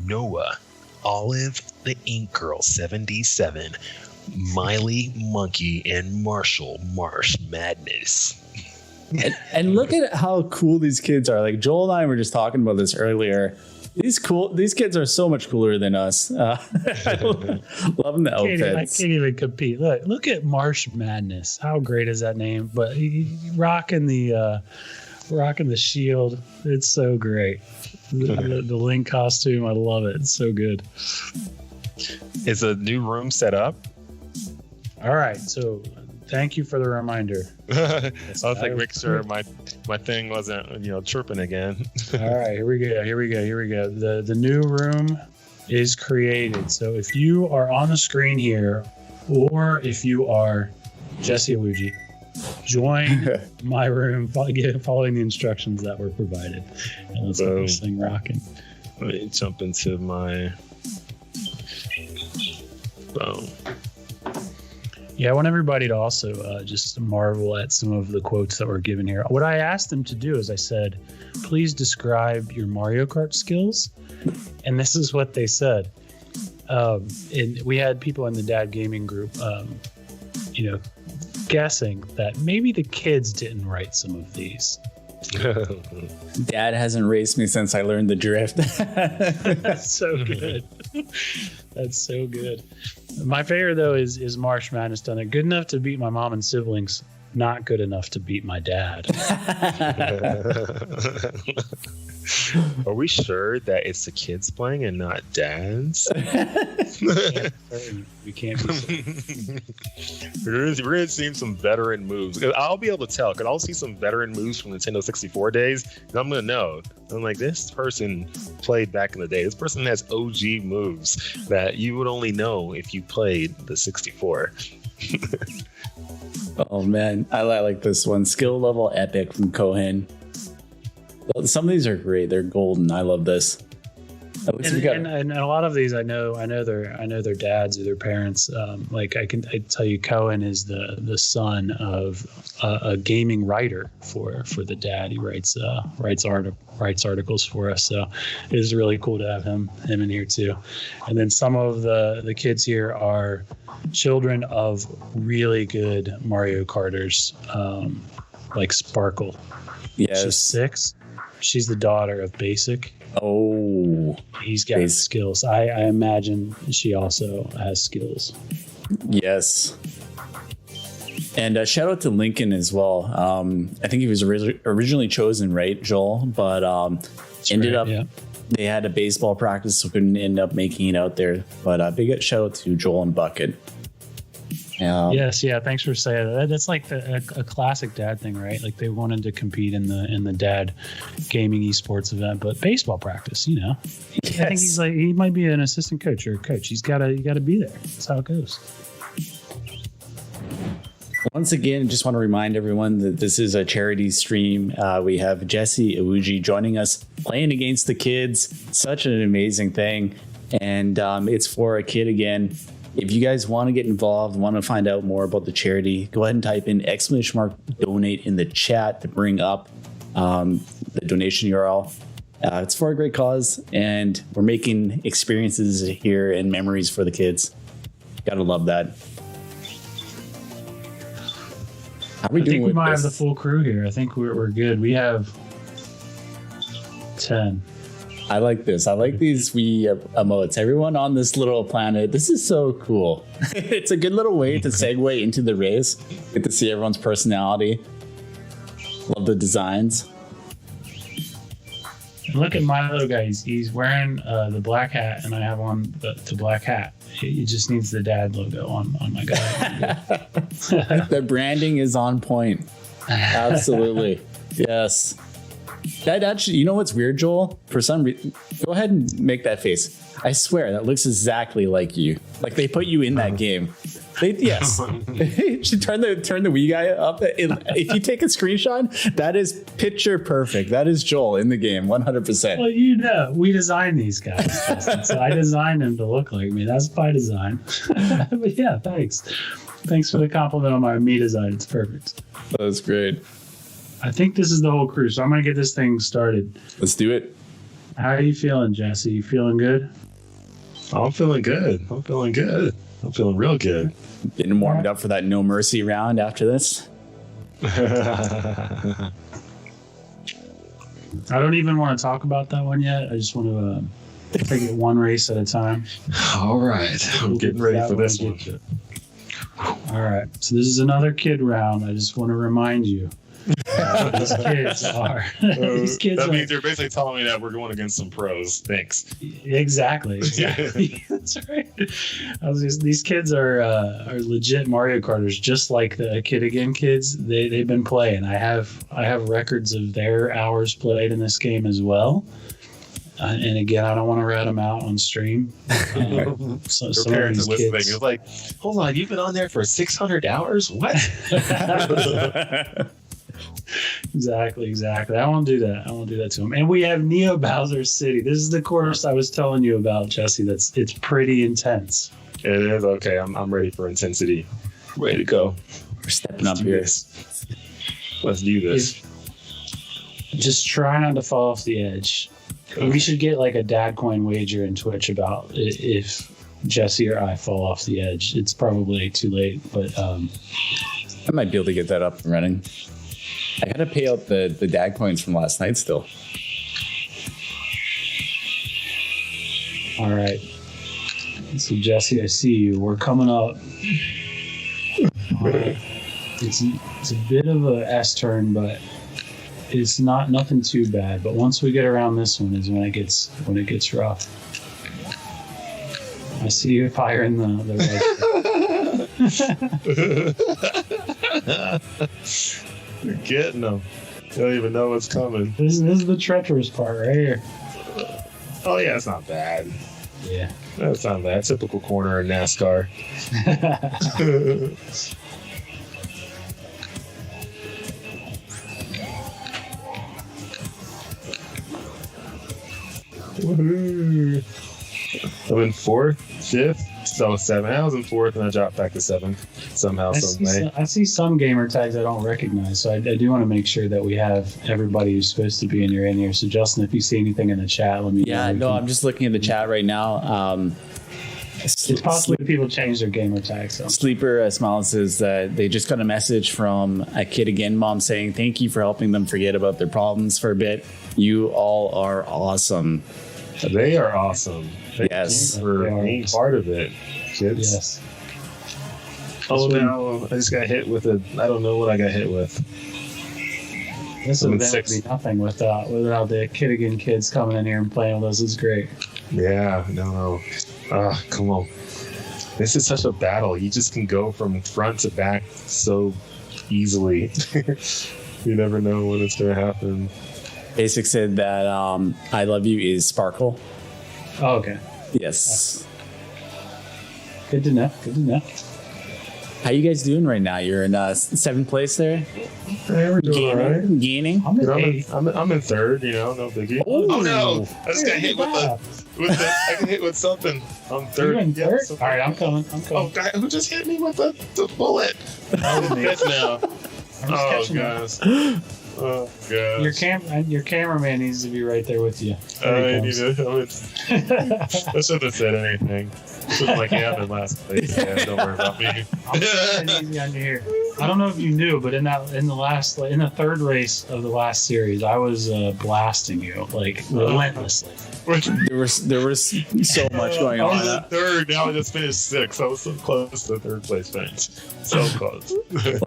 Noah, Olive, the Ink Girl 77, Miley, Monkey, and Marshall, Marsh Madness. And look at how cool these kids are. Like Joel and I were just talking about this earlier. These kids are so much cooler than us. Loving the outfits. I can't even compete. Look at Marsh Madness. How great is that name? But rocking the shield. It's so great. The Link costume. I love it. It's so good. Is a new room set up? All right. So thank you for the reminder. I was like, make sure my thing wasn't, chirping again. All right, here we go. The new room is created. So if you are on the screen here, or if you are Jesse Iwuji, join my room following the instructions that were provided. And let's get this thing rocking. Let me jump into my phone. Yeah, I want everybody to also just marvel at some of the quotes that were given here. What I asked them to do is I said, please describe your Mario Kart skills. And this is what they said. And we had people in the Dad Gaming group, guessing that maybe the kids didn't write some of these. Dad hasn't raced me since I learned the drift. That's so good. That's so good. My favorite, though, is Marsh Madness done it. Good enough to beat my mom and siblings, not good enough to beat my dad. Are we sure that it's the kids playing and not dads? We can't be. We're going to see some veteran moves. I'll be able to tell, because I'll see some veteran moves from Nintendo 64 days, and I'm going to know. I'm like, this person played back in the day. This person has OG moves that you would only know if you played the 64. Oh, man. I like this one. Skill level epic from Cohen. Some of these are great. They're golden. I love this. At least we got And a lot of these I know their dads or their parents. I tell you, Cohen is the son of a gaming writer for the dad. He writes articles for us. So it is really cool to have him in here too. And then some of the kids here are children of really good Mario Karters, like Sparkle. Yes. She's 6. She's the daughter of Basic. Oh, He's got skills. I imagine she also has skills. yes. And shout out to Lincoln as well. I think he was originally chosen, right, Joel? But they had a baseball practice, so couldn't end up making it out there. But big shout out to Joel and Bucket. Yes, yeah. Thanks for saying that. That's like a classic dad thing, right? Like they wanted to compete in the dad gaming esports event, but baseball practice, Yes. I think he might be an assistant coach or a coach. You got to be there. That's how it goes. Once again, just want to remind everyone that this is a charity stream. We have Jesse Iwuji joining us, playing against the kids. Such an amazing thing. And it's for a kid again. If you guys want to get involved, want to find out more about the charity, go ahead and type in !donate in the chat to bring up the donation URL. It's for a great cause, and we're making experiences here and memories for the kids. Gotta love that. How are we doing? I think we might this? have the full crew here. I think we're good. We have 10. I like this. I like these emotes. Everyone on this little planet. This is so cool. It's a good little way to segue into the race. Get to see everyone's personality. Love the designs. And look at my little guy. He's wearing the black hat, and I have on the black hat. He just needs the dad logo on my guy. The branding is on point. Absolutely. Yes. That actually, you know what's weird, Joel? For some reason, go ahead and make that face. I swear, that looks exactly like you. Like they put you in that game. Yes. You should turn the Wii guy up. If you take a screenshot, that is picture perfect. That is Joel in the game, 100%. Well, we designed these guys. So I designed them to look like me. That's by design. But yeah, thanks. Thanks for the compliment on my me design. It's perfect. That was great. I think this is the whole crew, so I'm going to get this thing started. Let's do it. How are you feeling, Jesse? You feeling good? I'm feeling good. I'm feeling real good. Getting warmed up for that No Mercy round after this. I don't even want to talk about that one yet. I just want to take it one race at a time. All right. I'm getting ready for this one. All right. So this is another kid round. I just want to remind you. These kids are. That means you're basically telling me that we're going against some pros. Thanks. Exactly. That's right. These kids are legit Mario Karters, just like the Kid Again kids. They've been playing. I have records of their hours played in this game as well. And again, I don't want to rat them out on stream. So Your some parents of are these listening. kids, It's like, hold on, you've been on there for 600 hours? What? Exactly. I won't do that to him. And we have Neo Bowser City. This is the course I was telling you about, Jesse. It's pretty intense. It is. Okay, I'm ready for intensity. Ready to go. We're stepping up here. Let's do this. Just try not to fall off the edge. Okay. We should get like a dad coin wager in Twitch about if Jesse or I fall off the edge. It's probably too late, but I might be able to get that up and running. I gotta pay out the dad coins from last night still. All right. So Jesse, I see you. We're coming up. It's a bit of a S turn, but it's nothing too bad. But once we get around this one is when it gets rough. I see you firing the right. You're getting them. You don't even know what's coming. This is the treacherous part right here. Oh yeah, it's not bad. Yeah. That's not bad. Typical corner in NASCAR. Woohoo. I'm in 4th, 5th, so 7. I was in 4th and I dropped back to 7th somehow, some way. I see some gamer tags I don't recognize, so I do want to make sure that we have everybody who's supposed to be in here. So Justin, if you see anything in the chat, let me know. Yeah, no, I'm just looking at the chat right now. It's possible people change their gamer tags. So. Sleeper Smile says that they just got a message from a Kid Again mom saying, thank you for helping them forget about their problems for a bit. You all are awesome. They are awesome. Yes. Thank you for being part of it, kids. Yes. Oh, no. I just got hit with I don't know what I got hit with. This I'm in event would 6th. be nothing without the Kid Again kids coming in here and playing with us. It's great. Yeah, no. Come on. This is such a battle. You just can go from front to back so easily. You never know when it's going to happen. Basic said that I Love You is Sparkle. Oh, okay. Yes. Good to know. Good to know. How you guys doing right now? You're in 7th place there? Hey, we're doing all right. Gaining? I'm You know, in 8th. I'm in 3rd, no biggie. Oh, no. I just got hit with I got hit with something. I'm 3rd. You're in Yeah, 3rd? something. All right, I'm coming. Oh, guy, who just hit me with the bullet? I'm in 5th now. I'm just catching up. gosh. Oh, gosh. Your cameraman needs to be right there with you. I need to. I shouldn't have said anything. Should have I'm in last place. Yeah, don't worry about me. I'm taking it easy on you here. I don't know if you knew, but in the 3rd race of the last series, I was blasting you relentlessly. There was so much going I on. was in 3rd. Now I just finished 6th. I was so close to 3rd place finish. So close.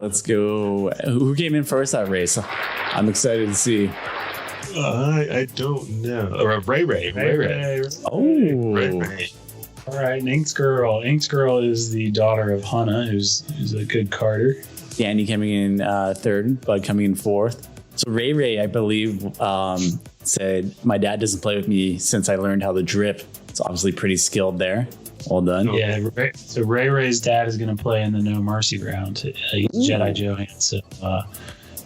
Let's go. Who came in first that race? I'm excited to see. I don't know. Or Ray Ray. Oh. Ray. All right, and Inks Girl. Inks Girl is the daughter of Hannah, who's a good karter. Danny coming in 3rd, Bud coming in 4th. So Ray, I believe, said, my dad doesn't play with me since I learned how to drip. It's obviously pretty skilled there. Well done. Yeah, so Ray Ray's dad is going to play in the No Mercy round. He's Jedi Johan. So,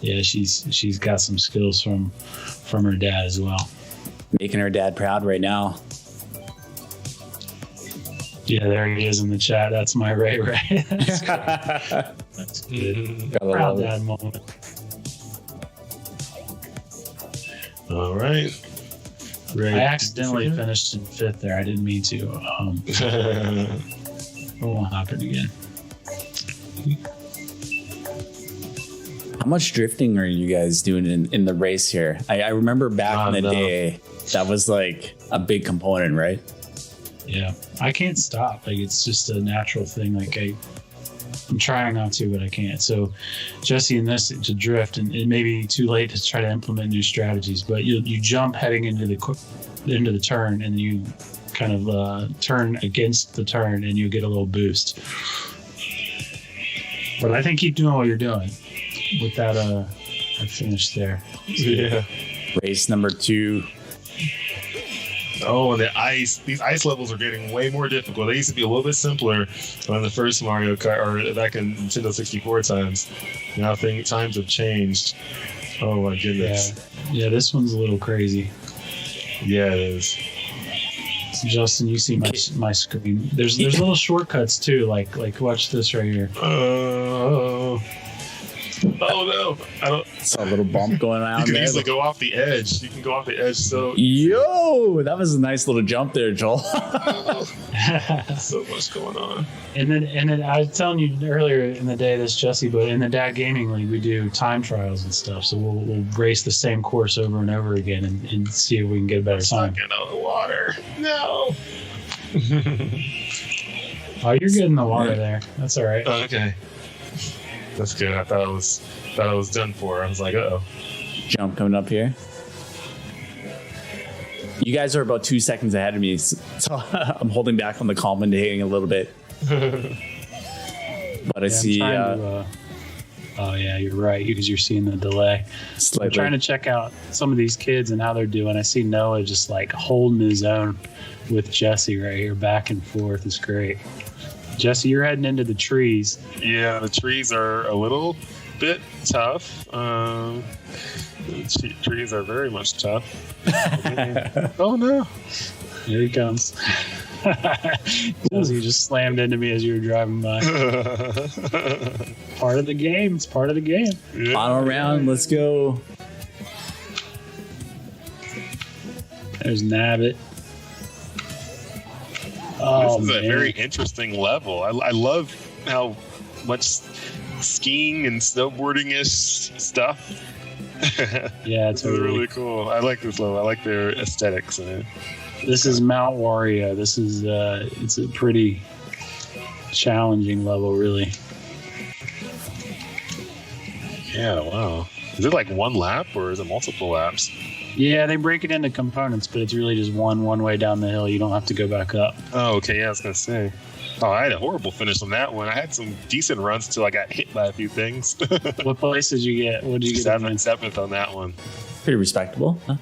yeah, she's got some skills from her dad as well. Making her dad proud right now. Yeah, there he is in the chat. That's my Ray. That's good. That's good. Proud dad moment. All right. Ray. I accidentally finished in 5th there. I didn't mean to. It won't happen again. How much drifting are you guys doing in the race here? I remember back in the day, that was like a big component, right? Yeah, I can't stop. It's just a natural thing. I'm trying not to, but I can't. So, Jesse, in this to drift, and it may be too late to try to implement new strategies. But you jump heading into the turn, and you kind of turn against the turn, and you get a little boost. But I think keep doing what you're doing. With that, I finished there. Yeah. Race number 2. Oh, and these ice levels are getting way more difficult. They used to be a little bit simpler on the first Mario Kart, or back in Nintendo 64 times. Now times have changed. Oh my goodness. Yeah, this one's a little crazy. Yeah, it is. So Justin, you see my screen. There's little shortcuts too, like watch this right here. Oh no! I don't. Saw a little bump going on You can there. easily go off the edge. You can go off the edge so Yo, that was a nice little jump there, Joel. so much going on. And then I was telling you earlier in the day, this Jesse, but in the Dad Gaming League we do time trials and stuff. So we'll race the same course over and over again and see if we can get a better time. Get out of the water. No. Oh, you're good in the water there. That's all right. Okay. That's good. I thought I was done for. I was like, uh-oh. Jump coming up here. You guys are about 2 seconds ahead of me, so I'm holding back on the commentating a little bit. But I see. Oh yeah, you're right because you're seeing the delay. Slightly. I'm trying to check out some of these kids and how they're doing. I see Noah just holding his own with Jesse right here, back and forth. It's great. Jesse, you're heading into the trees. Yeah, the trees are a little bit tough. Trees are very much tough. Oh no! Here he comes. You just slammed into me as you were driving by. Part of the game. It's part of the game. Yeah. Final round. Let's go. There's Nabbit. This is a very interesting level. I love how much skiing and snowboarding is stuff. Yeah, This is really cool. I like this level. I like their aesthetics in it. This is Mount Wario. This is it's a pretty challenging level, really. Yeah, wow. Is it like one lap or is it multiple laps? Yeah, they break it into components, but it's really just one way down the hill. You don't have to go back up. Oh, okay. Yeah, I was gonna say. Oh, I had a horrible finish on that one. I had some decent runs till I got hit by a few things. What place did you get? What did you get? Seventh on that one. Pretty respectable. Huh?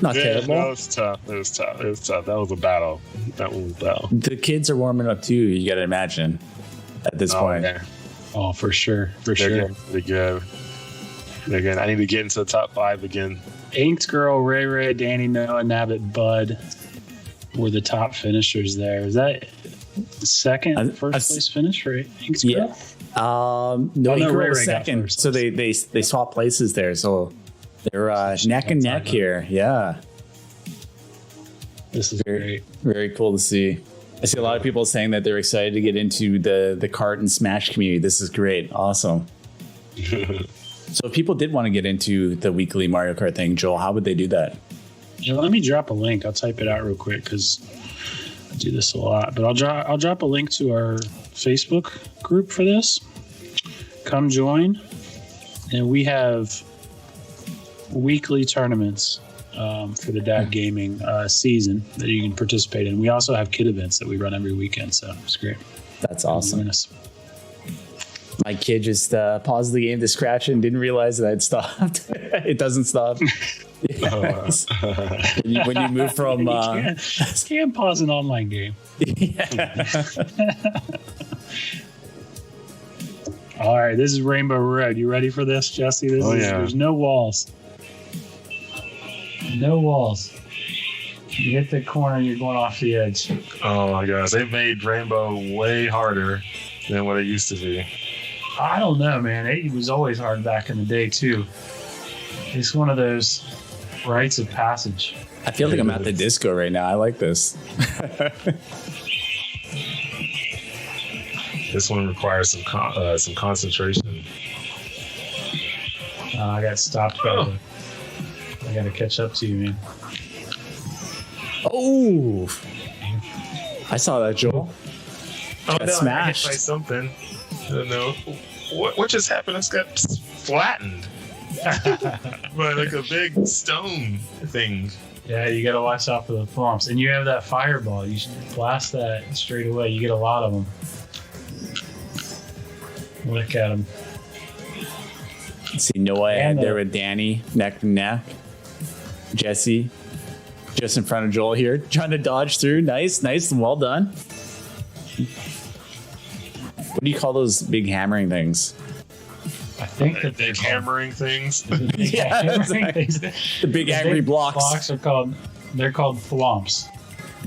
Not terrible. That was tough. It was tough. That was a battle. That one was a battle. The kids are warming up too. You got to imagine at this point. Yeah. Oh, for sure. They're good. They're good. I need to get into the top 5 again. Inked Girl, Ray Ray, Danny, Noah, Nabbit, Bud were the top finishers there. Is that second, first place finish for Inked Girl? Yeah. No, Ray Ray was got second. first. So they swap places there. So they're neck and neck here. Yeah. This is great. Very cool to see. I see a lot of people saying that they're excited to get into the kart and Smash community. This is great. Awesome. So if people did want to get into the weekly Mario Kart thing, Joel, how would they do that? Yeah, let me drop a link. I'll type it out real quick because I do this a lot. But I'll drop a link to our Facebook group for this. Come join. And we have weekly tournaments for the Dad Gaming season that you can participate in. We also have kid events that we run every weekend, so it's great. That's awesome. My kid just paused the game to scratch it and didn't realize that I'd stopped. It doesn't stop. Yes. when you move from... you can't pause an online game. Yeah. All right, this is Rainbow Road. You ready for this, Jesse? There's no walls. No walls. You hit the corner, you're going off the edge. Oh my gosh, they made Rainbow way harder than what it used to be. I don't know, man. It was always hard back in the day, too. It's one of those rites of passage. I feel like I'm at the disco right now. I like this. This one requires some concentration. I got stopped. I got to catch up to you, man. Oh! I saw that, Joel. Oh, Got no, smashed. I hit by something. I don't know. What just happened? It's got flattened. By like a big stone thing. Yeah, you got to watch out for the thwomps. And you have that fireball. You should blast that straight away. You get a lot of them. Look at them. See Noah there with Danny, neck to neck. Jesse, just in front of Joel here, trying to dodge through. Nice and well done. What do you call those big hammering things? I think that big hammering things. The big angry blocks. Blocks are called thwomps.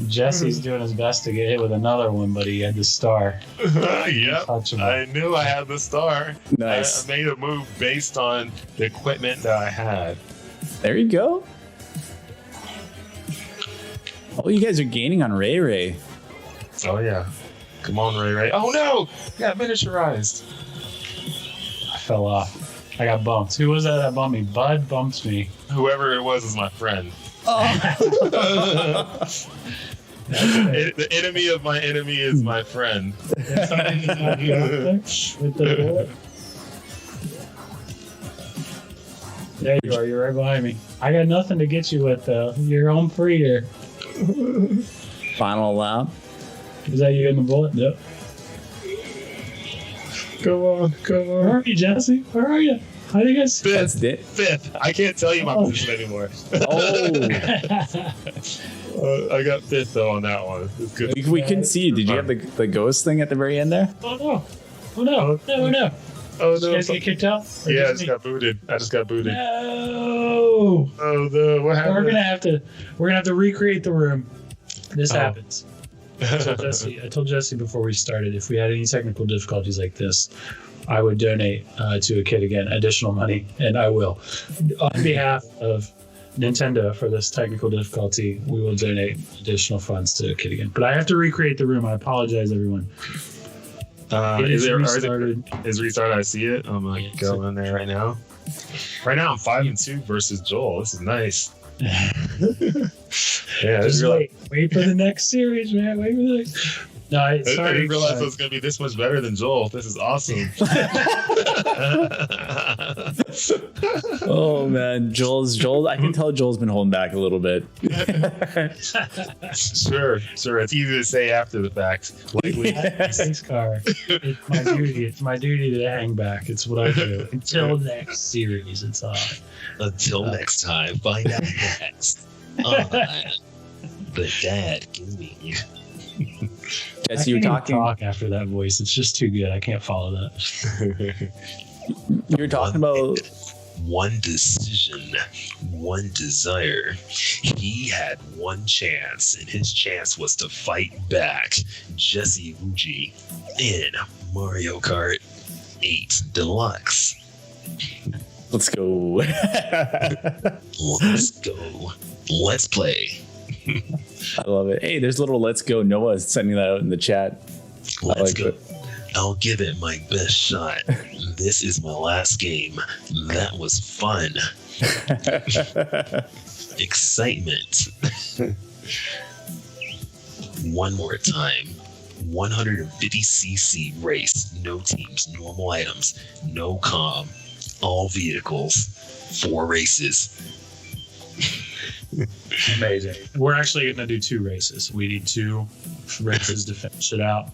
Jesse's doing his best to get hit with another one, but he had the star. Yep. I knew I had the star. Nice. I made a move based on the equipment that I had. There you go. Oh, you guys are gaining on Ray Ray. Oh, yeah. Come on, Ray Ray. Oh, no! Got miniaturized. I fell off. I got bumped. Who was that bumped me? Bud bumped me. Whoever it was my friend. The enemy of my enemy is my friend. With the bullet. There you are. You're right behind me. I got nothing to get you with, though. You're home free here. Final lap. Is that you in the bullet? Yep. Come on. Where are you, Jesse? Where are you? I think it's fifth. I can't tell you my position anymore. Oh. I got fifth though on that one. It's good. We couldn't see you. Did you have the ghost thing at the very end there? Oh no. Oh Did you no! guys get kicked out? Or Yeah, I just just me? got booted. No. Oh no! What happened? We're gonna have to recreate the room. This Oh. happens. I told Jesse before we started, if we had any technical difficulties like this, I would donate to a kid again additional money, and I will. On behalf of Nintendo for this technical difficulty, we will donate additional funds to a kid again. But I have to recreate the room. I apologize, everyone. Is restarted. restart? I see it. I'm gonna go in there right now. Right now, I'm 5-2 versus Joel. This is nice. Yeah, Just wait for the next series, man. Wait for the next. No, I didn't realize it was going to be this much better than Joel. This is awesome. Oh man, Joel. I can tell Joel's been holding back a little bit. Sure. It's easy to say after the fact. NASCAR. It's my duty to hang back. It's what I do. Until next series, it's on. Until next time, find out next on the Dad Gaming. Jesse, you were talking. Talk after that voice. It's just too good. I can't follow that. You were talking about. One decision, one desire. He had one chance, and his chance was to fight back Jesse Iwuji in Mario Kart 8 Deluxe. Let's go. Let's go. Let's play. I love it. Hey, there's a little "Let's Go" Noah sending that out in the chat. Let's go. I'll give it my best shot. This is my last game. That was fun. Excitement. One more time. 150cc race. No teams, normal items, no comm, all vehicles, 4 races. Amazing. We're actually going to do 2 races. We need 2 races to finish it out.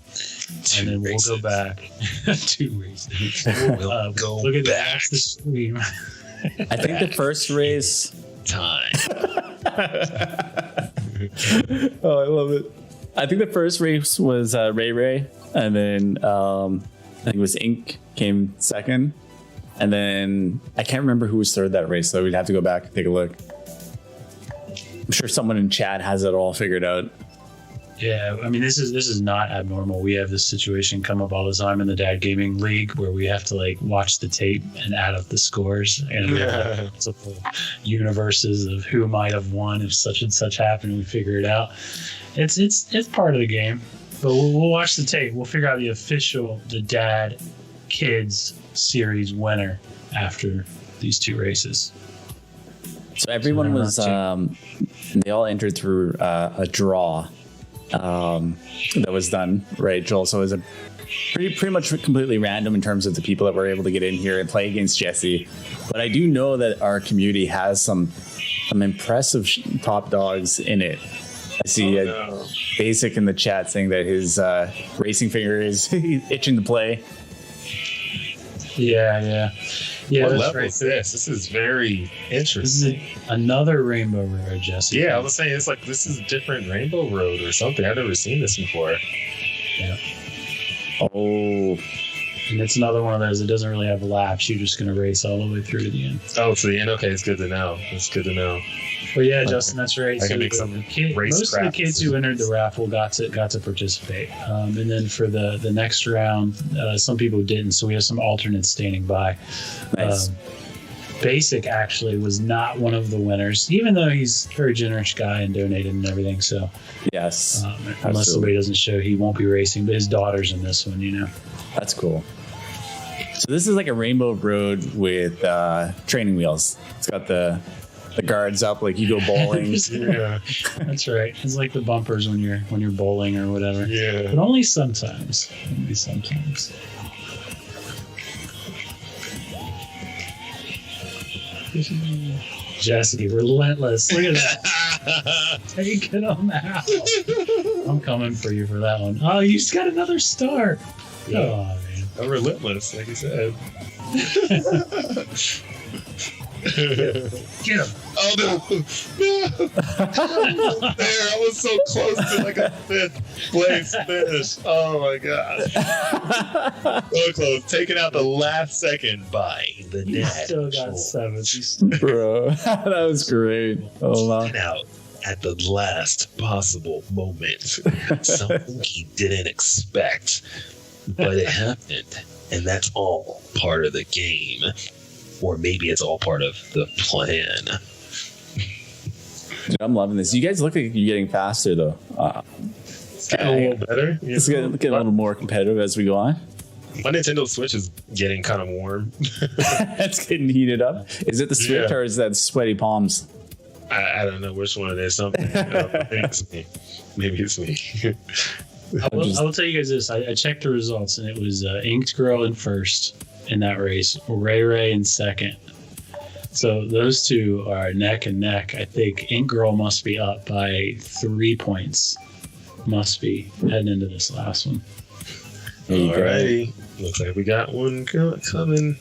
And then we'll go back. 2 races. We'll go look at back. the stream. I think the first race. Time. Oh, I love it. I think the first race was Ray, and then I think it was Ink came second, and then I can't remember who was third that race, so we'd have to go back and take a look. I'm sure someone in chat has it all figured out. Yeah, I mean, this is not abnormal. We have this situation come up all the time in the Dad Gaming League where we have to like watch the tape and add up the scores and multiple universes of who might have won if such and such happened. We figure it out. It's part of the game, but we'll watch the tape. We'll figure out the Dad Kids series winner after these 2 races. So everyone was they all entered through a draw that was done, right, Joel? So it was a pretty much completely random in terms of the people that were able to get in here and play against Jesse. But I do know that our community has some impressive top dogs in it. I see Basic in the chat saying that his racing finger is itching to play. Yeah. What that's level right. is this? This is very This interesting. is another Rainbow Road, Jesse. Yeah, I was saying it's like this is a different Rainbow Road or something. I've never seen this before. Yeah. Oh, And it's another one of those that doesn't really have laps. You're just going to race all the way through to the end. Oh, to the end. Okay, it's good to know. It's good to know. But yeah, Justin, that's right. I can make some race most of the crafts. kids who entered the raffle got to participate. And then for the next round, some people didn't. So we have some alternates standing by. nice. Basic actually was not one of the winners, even though he's a very generous guy and donated and everything. So Yes. unless Absolutely. somebody doesn't show, he won't be racing. But his daughter's in this one, That's cool. So this is like a Rainbow Road with training wheels. It's got the guards up like you go bowling. Yeah. That's right. It's like the bumpers when you're bowling or whatever. Yeah. But only sometimes. Only sometimes. Jesse, relentless. Look at that. Taking them out. I'm coming for you for that one. Oh, you just got another star. Yeah. Oh, man. I'm relentless, like you said. Get him. Oh no! No! There, I was so close to like a 5th place finish. Oh my gosh! So close. Taken out the last second by the He dad. still got 7th. Bro, that was great. Oh, wow. Taken out at the last possible moment. Something he didn't expect, but it happened, and that's all part of the game. Or maybe it's all part of the plan. Dude, I'm loving this. You guys look like you're getting faster, though. It's getting a little better. It's getting a little more competitive as we go on. My Nintendo Switch is getting kind of warm. It's getting heated up. Is it the Switch or is that sweaty palms? I don't know which one it is. Something. Maybe it's me. Maybe it's me. I will tell you guys this. I checked the results, and it was Inked Girl in first in that race, Ray Ray in second. So those two are neck and neck. I think Ink Girl must be up by 3 points. Must be heading into this last one. Alrighty. Looks like we got one coming.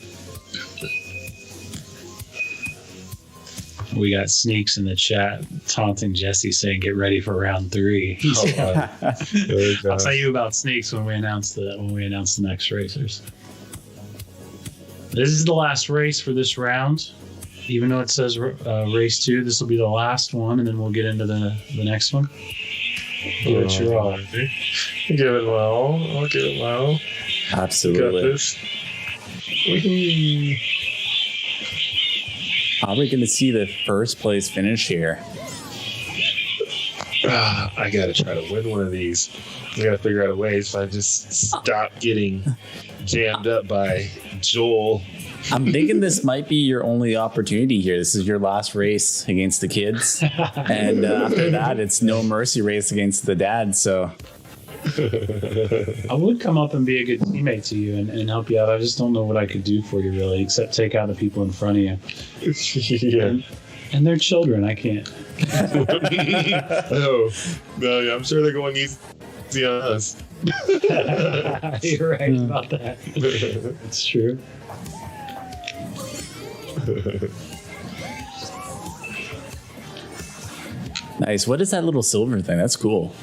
We got Sneaks in the chat taunting Jesse saying, "Get ready for round 3." I'll tell you about Sneaks when we announce the next racers. This is the last race for this round. Even though it says race 2, this will be the last one, and then we'll get into the next one. Give it your all. Give it well. I'll give it well. Absolutely. Got this. Whee! Are we going to see the first place finish here? I gotta try to win one of these. I gotta figure out a way if I just stop getting jammed up by Joel. I'm thinking this might be your only opportunity here. This is your last race against the kids. And after that, it's no mercy race against the dad. So I would come up and be a good teammate to you and help you out. I just don't know what I could do for you, really, except take out the people in front of you. Yeah. And they're children. I can't. Oh, no, I'm sure they're going easy on us. You're right about that. It's true. nice. What is that little silver thing? That's cool.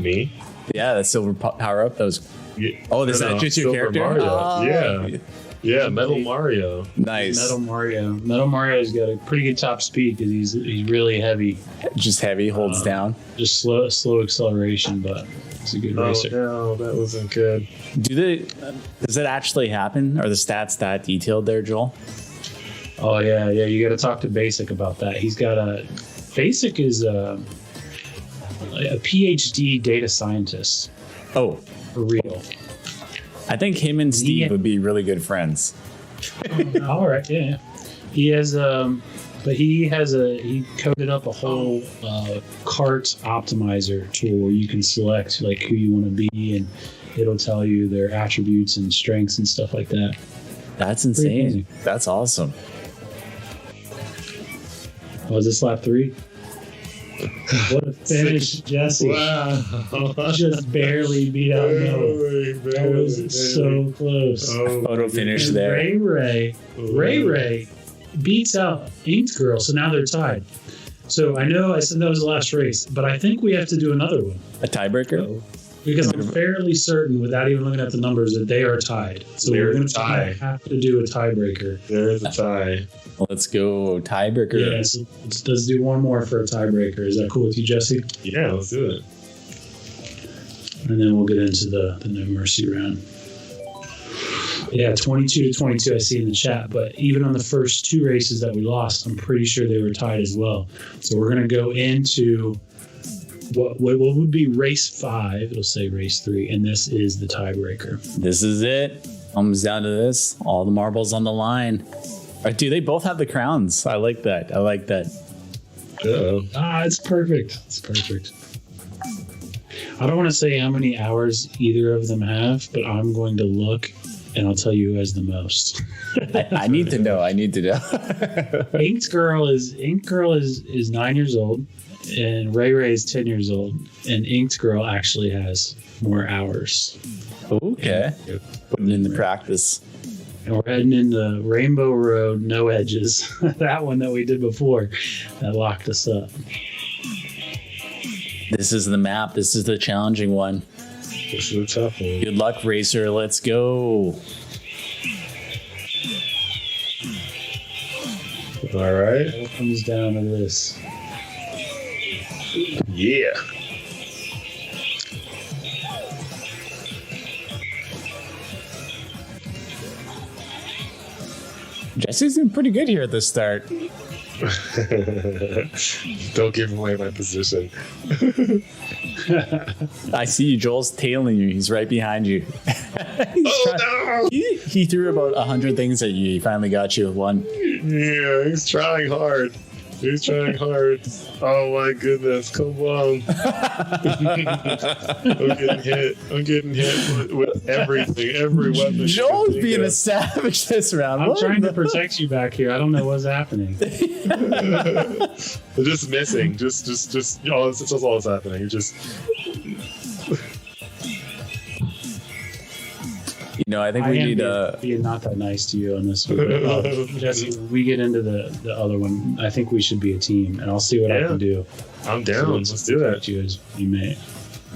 Me? Yeah, that silver power up. That was. Yeah. Oh, this is just your Silver character. Mario. Oh. Yeah, Metal Mario. Nice. Metal Mario's got a pretty good top speed because he's really heavy. Just heavy, holds down. Just slow acceleration, but it's a good racer. No, that wasn't good. Does it actually happen? Are the stats that detailed there, Joel? Oh yeah. You got to talk to Basic about that. He's got Basic is a PhD data scientist. Oh, For real. I think him and Steve would be really good friends. All right, yeah. He has he coded up a whole cart optimizer tool where you can select like who you want to be, and it'll tell you their attributes and strengths and stuff like that. That's insane. That's awesome. Oh, is this lap 3? What a finish, Jesse. Wow. Just barely beat out Noah. That was so close. Photo finish And there. Ray beats out Inked Girl, so now they're tied. So I know I said that was the last race, but I think we have to do another one. A tiebreaker? Because I'm fairly certain, without even looking at the numbers, that they are tied. So we're going to have to do a tiebreaker. There is a tie. Let's go tiebreaker. Yeah, so let's do one more for a tiebreaker. Is that cool with you, Jesse? Yeah, let's do it. And then we'll get into the No Mercy round. Yeah, 22-22 I see in the chat, but even on the first 2 races that we lost, I'm pretty sure they were tied as well. So we're going to go into what would be race 5. It'll say race 3, and this is the tiebreaker. This is it. Comes down to this. All the marbles on the line. Do they both have the crowns? I like that. Uh-oh. It's perfect. I don't want to say how many hours either of them have, but I'm going to look, and I'll tell you who has the most. I need to know. Inked Girl is 9 years old, and Ray is 10 years old, and Inked Girl actually has more hours. Okay. Putting in the practice. And we're heading into Rainbow Road, no edges. That one that we did before that locked us up. This is the map. This is the challenging one. This is a tough one. Good luck, racer. Let's go. All right. It all comes down to this. Yeah. Jesse's doing pretty good here at the start. Don't give away my position. I see you. Joel's tailing you. He's right behind you. No! He threw about 100 things at you. He finally got you with one. Yeah, he's trying hard. He's trying hard. Oh my goodness, come on. I'm getting hit with everything, every weapon. Joel's being a savage this round. I'm trying to protect you back here. I don't know what's happening. They're just missing. Just oh, that's just all that's happening. I think we need being not that nice to you on this one. Jesse, when we get into the other one, I think we should be a team, and I'll see what I can do. I'm down. Let's do that. You as you may.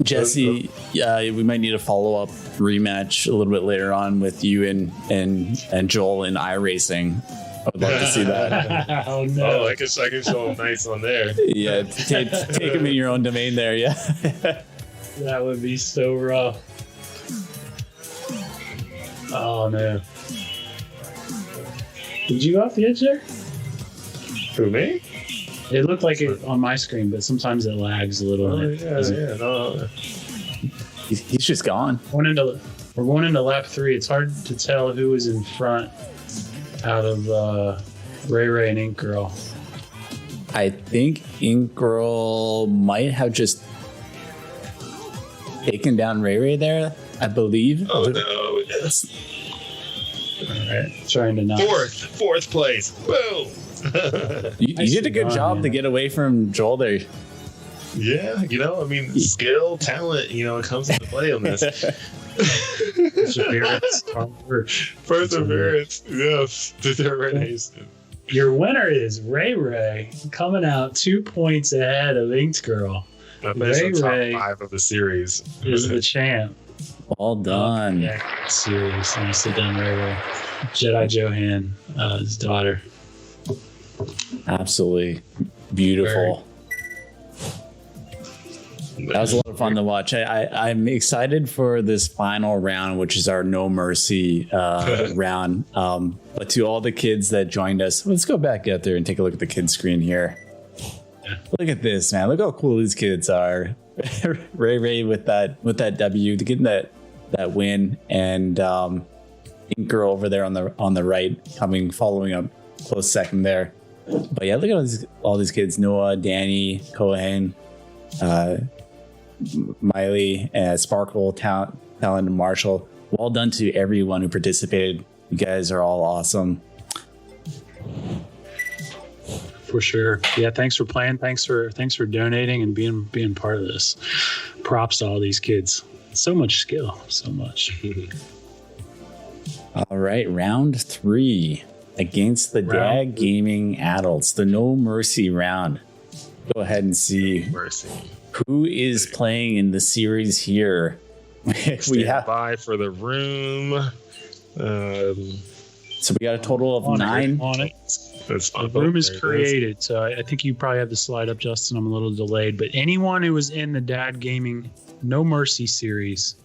Jesse, we might need a follow-up rematch a little bit later on with you and Joel in iRacing. I would love to see that. Oh no! Oh, I can show them nice on there. Yeah, take them in your own domain there. Yeah. That would be so rough. Oh no! Did you go off the edge there? Who, me? It looked like it on my screen, but sometimes it lags a little. Oh yeah. No. He's just gone. We're going into lap 3. It's hard to tell who is in front out of Ray Ray and Ink Girl. I think Ink Girl might have just taken down Ray Ray there, I believe. Oh no! Yes. All right, trying to not. Fourth place. Boom. You did a good job to get away from Joel there. Yeah, skill, talent, it comes into play on this. Perseverance, yes. Determination. Your winner is Ray Ray, coming out 2 points ahead of Inked Girl. Ray Ray top 5 of the series is the champ. Well done. Yeah, series. I'm sit down, Ray Ray. Jedi Johan, his daughter. Absolutely beautiful. That was a lot of fun to watch. I'm excited for this final round, which is our No Mercy round. But to all the kids that joined us, let's go back out there and take a look at the kids screen here. Look at this, man. Look how cool these kids are. Ray Ray with that W, to getting that win, and Ink Girl over there on the right, following up close second there. But yeah, look at all these kids: Noah, Danny, Cohen, Miley, Sparkle, Talent, and Marshall. Well done to everyone who participated. You guys are all awesome. For sure. Yeah, thanks for playing. Thanks for donating and being part of this. Props to all these kids. So much skill. So much. All right, round 3 against the Dad Gaming Adults, the No Mercy round. Go ahead and see who is playing in the series here. We have by for the room. So we got a total of 9 on it. The room is created, so I think you probably have the slide up, Justin. I'm a little delayed, but anyone who was in the Dad Gaming No Mercy series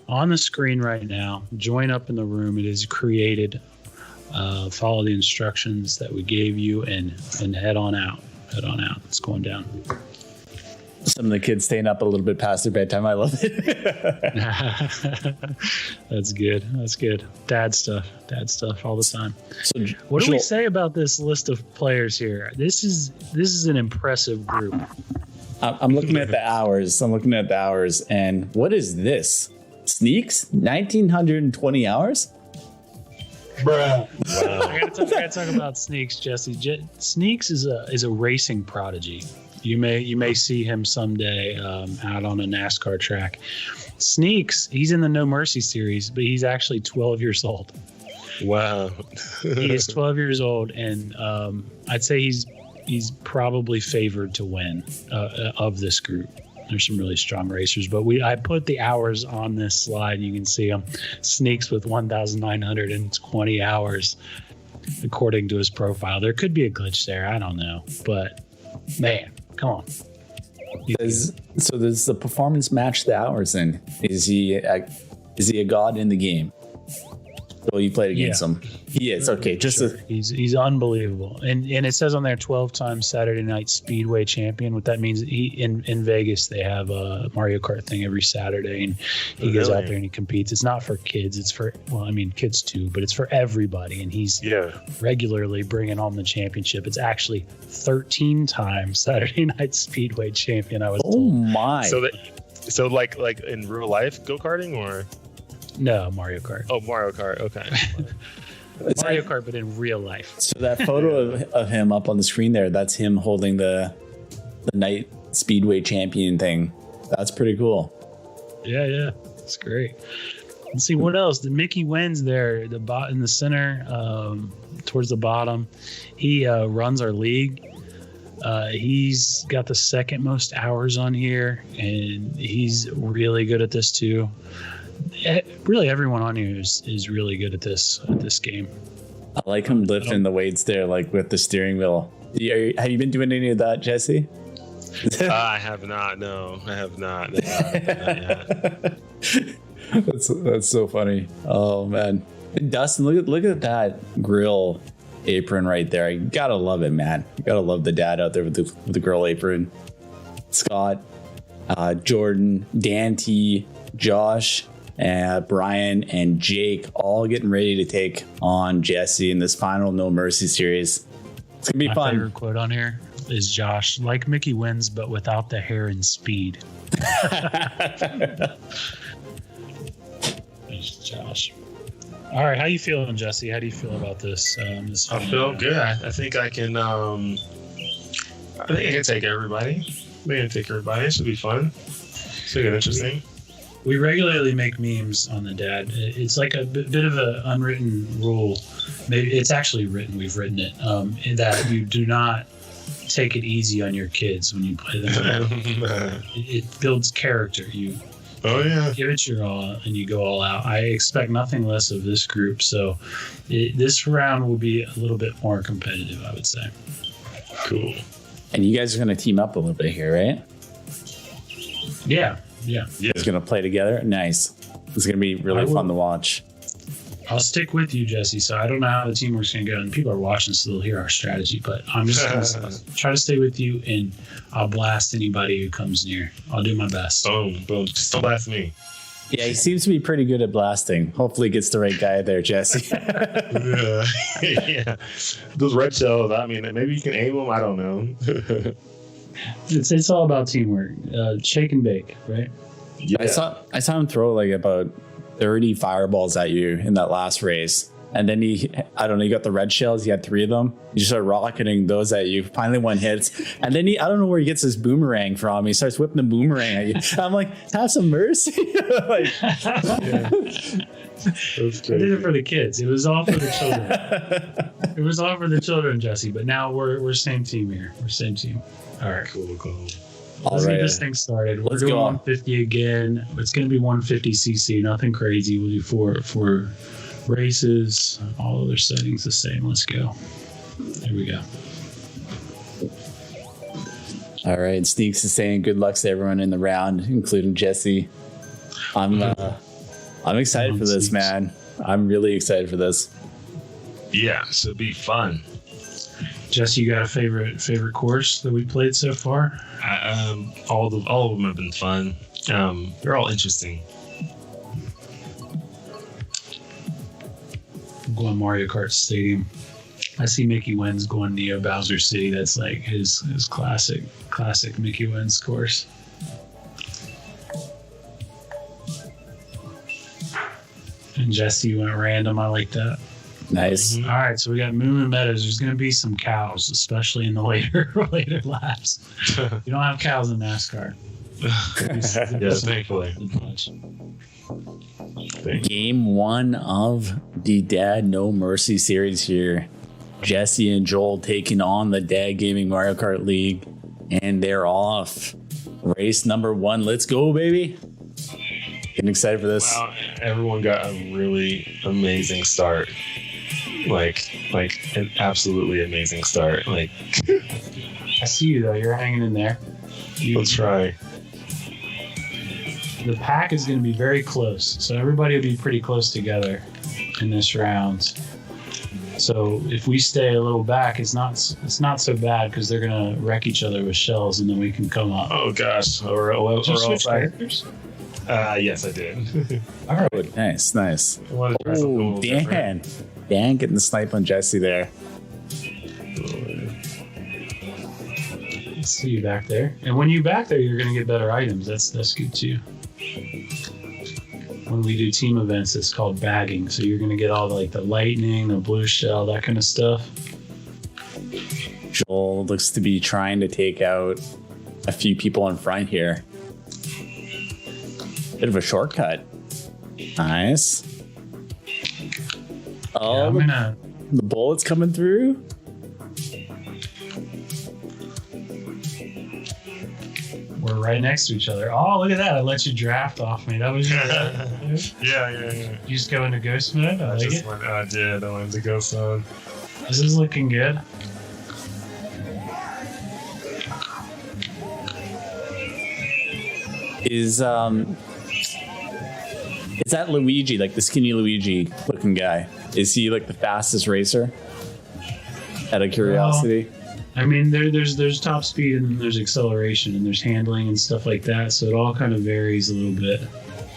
on the screen right now, join up in the room. It is created. Follow the instructions that we gave you and head on out. It's going down. Some of the kids staying up a little bit past their bedtime. I love it. That's good. Dad stuff all the time. So, what do we say about this list of players here? This is an impressive group. I'm looking at the hours. And what is this? Sneaks? 1,920 hours? Bruh. Wow. I gotta talk about Sneaks, Jesse. Sneaks is a racing prodigy. You may see him someday out on a NASCAR track. Sneaks, he's in the No Mercy series, but he's actually 12 years old. Wow. He is 12 years old, and I'd say he's probably favored to win of this group. There's some really strong racers, but I put the hours on this slide. And you can see him. Sneaks with 1,920 hours, according to his profile. There could be a glitch there. I don't know, but man, come on. Does the performance match the hours? Then is he a god in the game? Well, you played against him. He is. Okay, he's unbelievable. And it says on there 12-time Saturday Night Speedway champion. What that means, in Vegas they have a Mario Kart thing every Saturday, and he goes out there and he competes. It's not for kids. It's for, well, I mean, kids too, but it's for everybody. And he's regularly bringing home the championship. It's actually 13-time Saturday Night Speedway champion. I was told. Oh my! So like in real life go-karting or? No, Mario Kart. Oh, Mario Kart. Okay. Mario Kart, but in real life. So that photo of him up on the screen there, that's him holding the Night Speedway champion thing. That's pretty cool. Yeah. It's great. Let's see what else. The Mickey Wins there, in the center, towards the bottom. He runs our league. He's got the second most hours on here, and he's really good at this too. Really, everyone on here is really good at this game. I like him lifting the weights there, like with the steering wheel. Have you been doing any of that, Jesse? I have not. No, I have not. Not yet. That's so funny. Oh man, Dustin, look at that grill apron right there. You gotta love it, man. You gotta love the dad out there with the grill apron. Scott, Jordan, Dante, Josh, Brian, and Jake all getting ready to take on Jesse in this final No Mercy series. It's gonna be fun. My favorite quote on here is Josh, like Mickey Wins, but without the hair and speed. There's Josh. All right, how you feeling, Jesse? How do you feel about this? I feel good. I think I can. I think I can take everybody. It should be fun. Should get interesting. We regularly make memes on the dad. It's like a bit of an unwritten rule. Maybe it's actually written. We've written it. That you do not take it easy on your kids when you play them. It builds character. You give it your all and you go all out. I expect nothing less of this group. So this round will be a little bit more competitive, I would say. Cool. And you guys are going to team up a little bit here, right? Yeah. It's going to play together. Nice. It's going to be really fun to watch. I'll stick with you, Jesse. So I don't know how the teamwork's going to go, and people are watching, so they'll hear our strategy. But I'm just going to try to stay with you, and I'll blast anybody who comes near. I'll do my best. Boom. Just don't blast me. Yeah, he seems to be pretty good at blasting. Hopefully, he gets the right guy there, Jesse. Yeah. Those red shells. I mean, maybe you can aim them. I don't know. It's all about teamwork. Shake and bake, right? Yeah. I saw him throw like about 30 fireballs at you in that last race. And then he got the red shells. He had 3 of them. He just started rocketing those at you. Finally, one hits. And then I don't know where he gets his boomerang from. He starts whipping the boomerang at you. I'm like, have some mercy. I did it for the kids. It was all for the children. Jesse. But now we're same team here. We're same team. All right, cool. Let's get this thing started. We're doing 150 again. It's going to be 150cc. Nothing crazy. We'll do four races. All other settings the same. Let's go. Here we go. All right. Sneaks is saying good luck to everyone in the round, including Jesse. I'm excited for this, man. I'm really excited for this. Yeah, should be fun. Jesse, you got a favorite course that we played so far? All of them have been fun. They're all interesting. I'm going Mario Kart Stadium. I see Mickey Wins going Neo Bowser City. That's like his classic Mickey Wins course. And Jesse, you went random. I like that. Nice. All right, so we got Moon and Meadows. There's going to be some cows, especially in the later laps. You don't have cows in NASCAR. Yeah, thankfully. Game 1 of the Dad No Mercy series here. Jesse and Joel taking on the Dad Gaming Mario Kart League, and they're off. Race number 1. Let's go, baby. Getting excited for this. Wow, everyone got a really amazing start. Like an absolutely amazing start. Like, I see you though. You're hanging in there. let's try. The pack is going to be very close, so everybody will be pretty close together in this round. So if we stay a little back, it's not so bad because they're going to wreck each other with shells, and then we can come up. Oh gosh, Did you switch all characters? Yes, I did. All right. Nice. I wanted to try something a Oh, little different. Dan getting the snipe on Jesse there. I see you back there. And when you back there, you're going to get better items. That's good too. When we do team events, it's called bagging. So you're going to get all the lightning, the blue shell, that kind of stuff. Joel looks to be trying to take out a few people in front here. Bit of a shortcut. Nice. Oh, Yeah, the bullets coming through. we're right next to each other. Oh, look at that. I let you draft off me. That was your Yeah. You just go into ghost mode. I like it. I went to ghost mode. This is looking good. Is that Luigi, like the skinny Luigi looking guy? Is he like the fastest racer? Out of curiosity. I mean, there's top speed and then there's acceleration and there's handling and stuff like that. So it all kind of varies a little bit.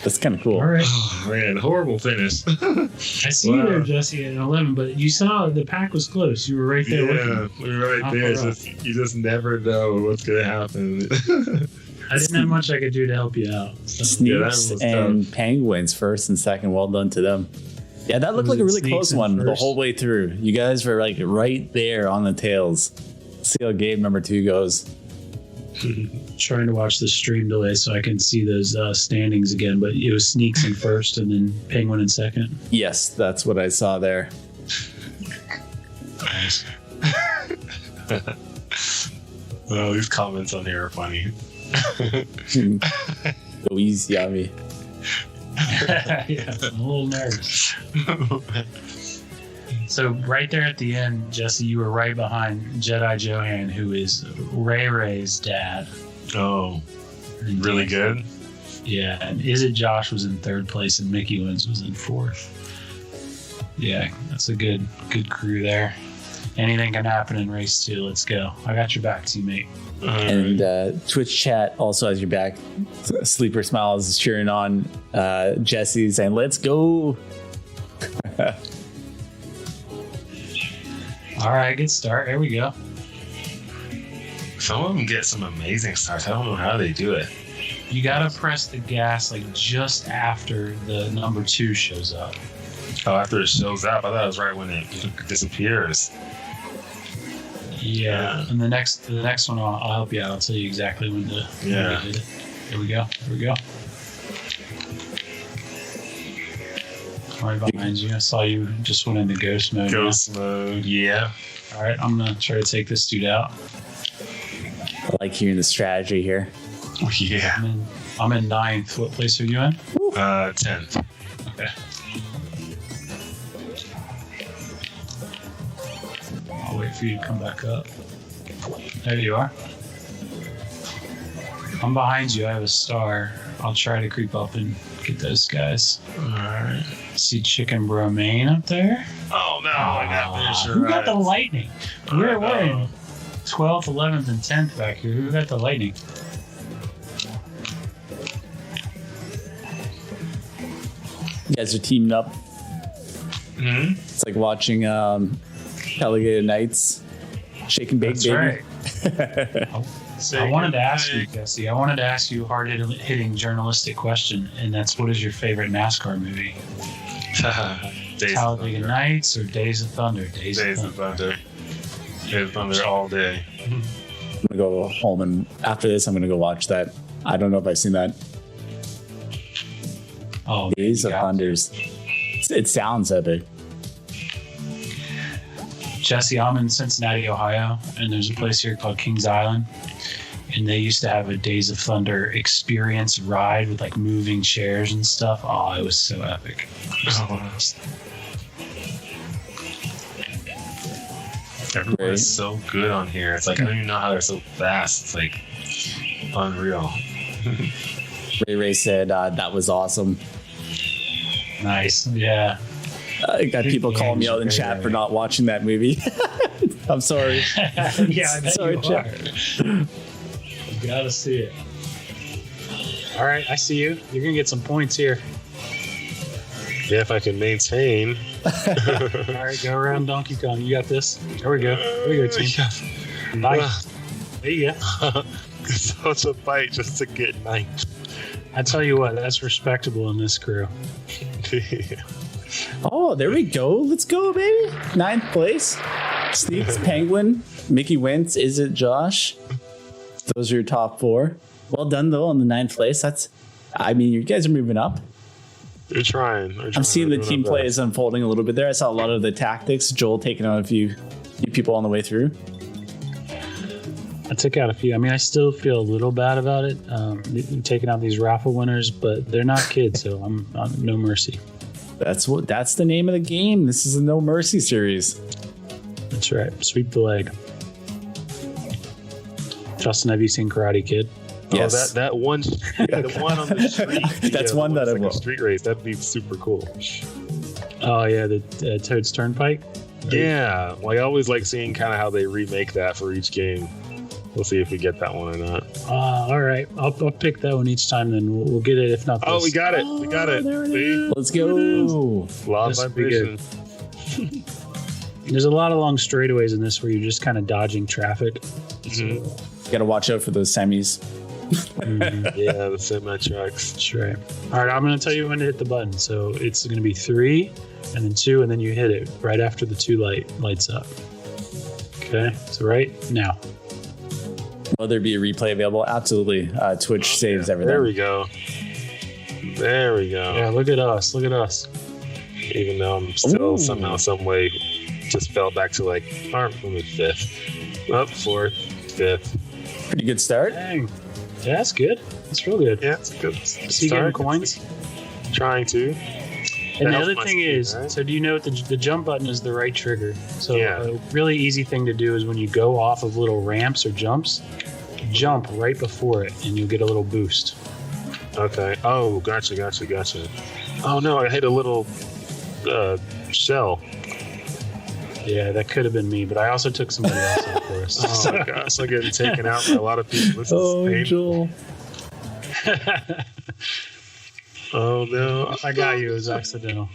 That's kind of cool. All right. Oh man, horrible finish. I see you there, Jesse, at 11, but you saw the pack was close. You were right there with Yeah, me. we were right Not there. far It's just, you just never know what's gonna happen. I didn't have much I could do to help you out. So. Yeah, that Sneaks was and tough. Penguins first and second. Well done to them. Yeah, that looked Was like a it really Sneaks close in one the first? whole way through. You guys were like right there on the tails. See how game number 2 goes. Trying to watch the stream delay so I can see those standings again, but it was Sneaks in first and then Penguin in second. Yes, that's what I saw there. Well, these comments on here are funny. Go easy on me. Yeah, I'm a little nervous. So right there at the end, Jesse, you were right behind Jedi Johan, who is Ray Ray's dad. Oh, really good. Yeah, and Is It Josh was in third place and Mickey Wins was in fourth. Yeah, that's a good crew there. Anything can happen in race 2. Let's go. I got your back, teammate. And Twitch chat also has your back. Sleeper Smiles is cheering on Jesse, saying, "Let's go." All right, good start. Here we go. Some of them get some amazing starts. I don't know how they do it. You gotta press the gas just after the number 2 shows up. Oh, after it shows up, I thought it was right when it disappears. Yeah, and the next one I'll help you out. I'll tell you exactly when to Yeah. do it. Here we go. Right behind you. I saw you just went into ghost mode. Ghost mode, yeah. All right, I'm gonna try to take this dude out. I like hearing the strategy here. Yeah. I'm in 9th. What place are you in? 10th. Okay. I'll wait for you to come back up. There you are. I'm behind you. I have a star. I'll try to creep up and get those guys. Alright. See Chicken Bromain up there? Oh no, I got finisher. Who got the lightning? We're know. in 12th, 11th, and 10th back here. Who got the lightning? You guys are teaming up. Hmm? It's like watching Alligator Nights. Shake and bake, That's baby. right. I wanted to ask you, Jesse. I wanted to ask you a hard-hitting journalistic question, and that's what is your favorite NASCAR movie? Talladega Nights or Days of Thunder? Days of Thunder. Days of Thunder all day. I'm gonna go home and after this, I'm gonna go watch that. I don't know if I've seen that. Oh, Days of Thunders. It sounds epic. Jesse, I'm in Cincinnati, Ohio, and there's a place here called Kings Island, and they used to have a Days of Thunder experience ride with like moving chairs and stuff. Oh, it was so epic. Everyone's so good on here. It's like I don't even know how they're so fast. It's like unreal. Ray said that was awesome. Nice. Yeah. I got people calling me out in chat for not watching that movie. I'm sorry. Yeah, I bet Sorry, you chat. are. You gotta see it. All right, I see you. You're gonna get some points here. Yeah, if I can maintain. All right, go around Donkey Kong. You got this. There we go. There we go, team. Nice. There you go. Such a fight just to get ninth. I tell you what, that's respectable in this crew. Oh, there we go. Let's go, baby. 9th place. Steve's Penguin. Mickey wins. Is it Josh? Those are your top 4. Well done, though, on the 9th place. You guys are moving up. They're trying. I'm seeing the team play is unfolding a little bit there. I saw a lot of the tactics. Joel taking out a few people on the way through. I took out a few. I mean, I still feel a little bad about it, taking out these raffle winners, but they're not kids, so I'm no mercy. That's the name of the game. This is a No Mercy series. That's right. Sweep the leg. Justin, have you seen Karate Kid? Yes. Oh, that one. Yeah, the one on the street. That's one that I will. Street race. That'd be super cool. Oh yeah, the Toad's Turnpike. Yeah, well, I always like seeing kind of how they remake that for each game. We'll see if we get that one or not. All right, I'll pick that one each time. Then we'll get it. If not, this. Oh, we got it. We got it. There it is. Let's go. Law of This will be good. vibration. There's a lot of long straightaways in this where you're just kind of dodging traffic. You got to watch out for those semis. Yeah, the semi trucks. That's right. All right, I'm going to tell you when to hit the button. So it's going to be 3, and then 2, and then you hit it right after the 2 lights up. Okay, so right now. Will there be a replay available? Absolutely. Twitch saves everything. There we go. There we go. Yeah, look at us. Look at us. Even though I'm still somehow, some way, just fell back to like, I'm 5th. Up 4th, 5th. Pretty good start. Dang. Yeah, that's good. That's real good. Yeah, it's a good See, getting coins. Trying to. And the That other helps my thing speed, is, right? so do you know the jump button is the right trigger? So Yeah. a really easy thing to do is when you go off of little ramps or jumps, jump right before it and you'll get a little boost. Okay. Oh, gotcha. Oh no, I hit a little shell. Yeah, that could have been me, but I also took somebody else out for us. Oh my gosh, I'm getting taken out by a lot of people. This is painful. Joel. Oh no. I got you. It was accidental.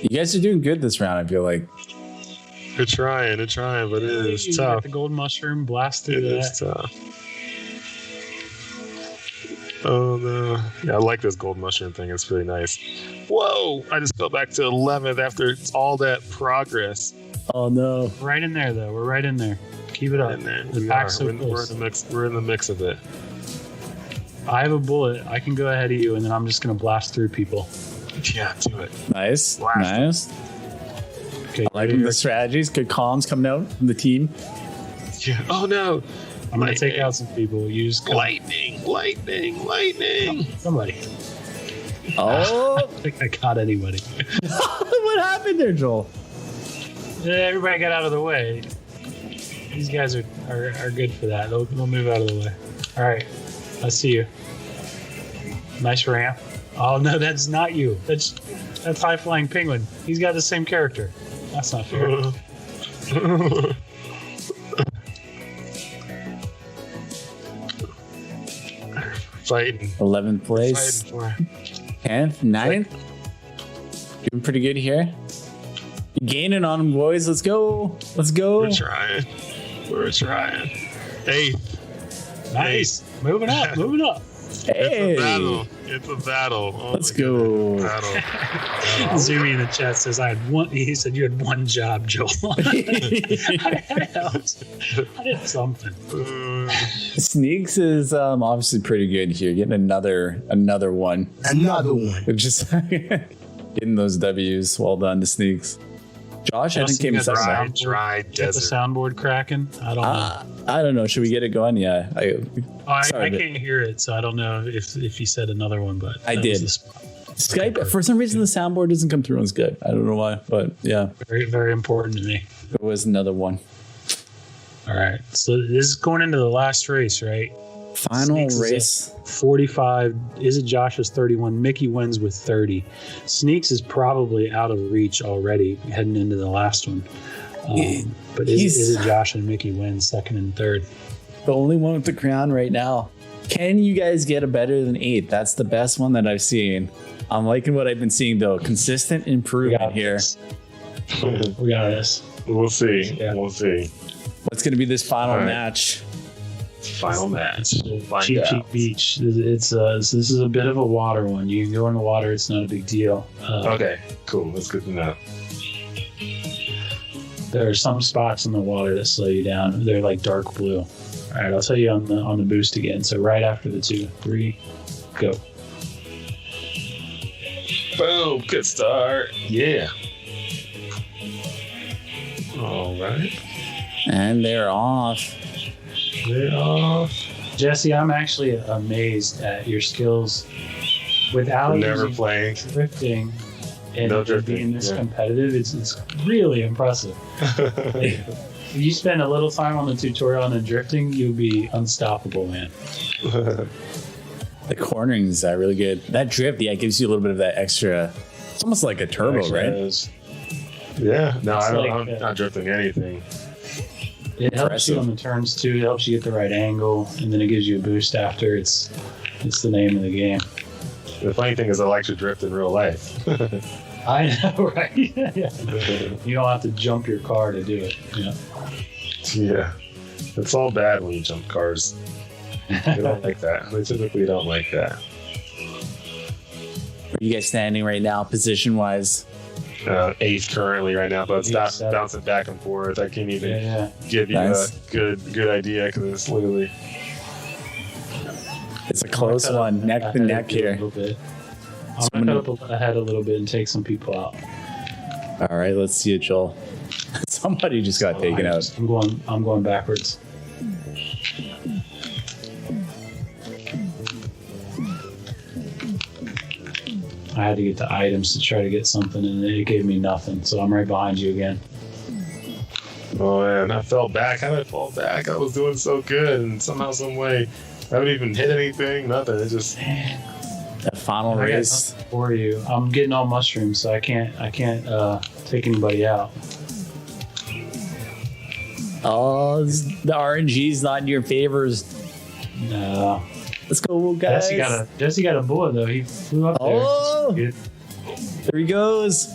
You guys are doing good this round, I feel like. They're trying, but it is You tough. got the gold mushroom, blast through It that. is tough. Oh no. Yeah, I like this gold mushroom thing. It's really nice. Whoa! I just fell back to 11th after all that progress. Oh, no. Right in there, though. We're right in there. Keep it up. And then The we pack's so are. We're close. in the mix. We're in the mix of it. I have a bullet. I can go ahead of you, and then I'm just going to blast through people. Yeah, do it. Nice. Blast. Nice. Okay, I like the strategies. Good comms coming out from the team. Yeah. Oh no! I'm going to take out some people. You just go. Lightning! Somebody. Oh. I think I caught anybody. What happened there, Joel? Everybody got out of the way. These guys are good for that. They'll move out of the way. All right. I see you. Nice ramp. Oh, no, that's not you. That's High Flying Penguin. He's got the same character. That's not fair. Fighting. 11th place. Fighting for 10th, 9th. Doing pretty good here. Gaining on them, boys. Let's go. Let's go. We're trying. 8th. Nice. Moving up. Hey, It's a battle. Oh, let's go. Battle. Zoomy in the chat says I had one. He said you had one job, Joel. I helped. I did something. Sneaks is obviously pretty good here. Getting another one. Just getting those W's. Well done to Sneaks. Josh, I think came second. Dry Get the desert. soundboard cracking. I don't know. I don't know. Should we get it going? Yeah. I sorry, but- can't hear it, so I don't know if he said another one, but I that did. was the spot. Skype, for some reason, the soundboard doesn't come through as good. I don't know why, but yeah, Very, very important to me. it was another one. All right, so this is going into the last race, right? Final Sneaks is race. at 45. Is it Josh is 31? Mickey wins with 30. Sneaks is probably out of reach already heading into the last one. But is it Josh and Mickey wins second and third? The only one with the crown right now. Can you guys get a better than 8? That's the best one that I've seen. I'm liking what I've been seeing, though. Consistent improvement here. We got this. We'll see. Yeah. We'll see. What's going to be this final All right. match? Final match. We'll find Cheap out. Cheap Beach. This is a bit of a water one. You can go in the water. It's not a big deal. Okay, cool. That's good to know. There are some spots in the water that slow you down. They're like dark blue. All right, I'll tell you on the boost again. So right after the 2, 3, go. Boom. Good start. Yeah. All right. And they're off. They're off. Jesse, I'm actually amazed at your skills without Never using playing. drifting and No drifting, being this yeah. competitive. It's really impressive. Like, if you spend a little time on the tutorial on the drifting, you'll be unstoppable, man. The cornering is really good. That drift, yeah, gives you a little bit of that extra. It's almost like a turbo, Actually right? is. Yeah. No, It's like, I'm not drifting anything. It helps you Impressive. on the turns too. It helps you get the right angle, and then it gives you a boost after. It's the name of the game. The funny thing is, I like to drift in real life. I know, right? Yeah. You don't have to jump your car to do it. Yeah. Yeah. It's all bad when you jump cars. They don't like that. They typically don't like that. Where are you guys standing right now, position wise? 8th currently right now, but it's not 7th. bouncing back and forth. I can't even Yeah. give you Nice. a good idea because it's literally. It's a close one, neck to neck A here. little bit. I'm gonna cut up ahead a little bit and take some people out. All right, let's see it, Joel. Somebody just got taken out. I'm going backwards. I had to get the items to try to get something, and it gave me nothing. So I'm right behind you again. Oh man, I fell back. How did I fall back? I was doing so good, and somehow, some way, I haven't even hit anything. Nothing. It just. That final I got race. nothing for you. I'm getting all mushrooms, so I can't take anybody out. Oh, the RNG's not in your favors. No. Let's go, guys. Jesse got a bullet though. He flew up there. Oh. Good. There he goes.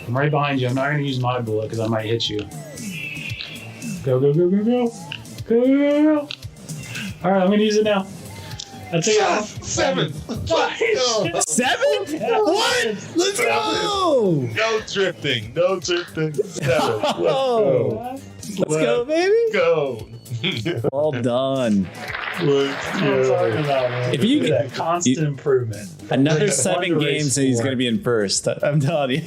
I'm right behind you. I'm not going to use my bullet because I might hit you. Go, go, go, go, go. Go, go, go, go. All right, I'm going to use it now. That's it. 7. 7? What? Let's go. No drifting. No drifting. 7. Oh. Let's go, baby. Go. Well done. That's what I'm talking about, man. If you Look at get- that constant improvement. Another One 7 to race games and he's 4. going to be in first. I'm telling you.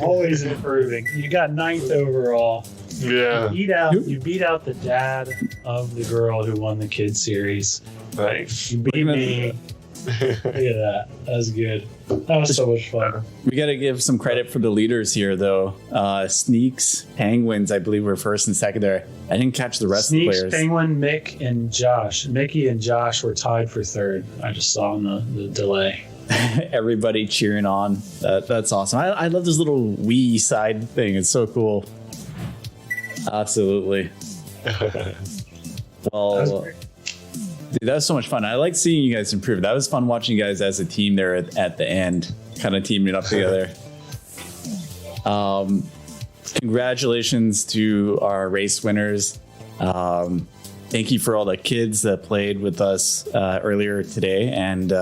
Always improving. You got 9th overall. Yeah. You beat out the dad of the girl who won the kids series. Nice. You beat me. Look at that. That was good. That was so much fun. We got to give some credit for the leaders here, though. Sneaks, Penguins, I believe, were first and second there. I didn't catch the rest Sneaks, of the players. Penguin, Mick, and Josh. Mickey and Josh were tied for third. I just saw in the delay. Everybody cheering on. That's awesome. I love this little Wii side thing. It's so cool. Absolutely. Well, dude, that was so much fun. I like seeing you guys improve. That was fun watching you guys as a team there at the end, kind of teaming up together. Congratulations to our race winners. thank you for all the kids that played with us earlier today, and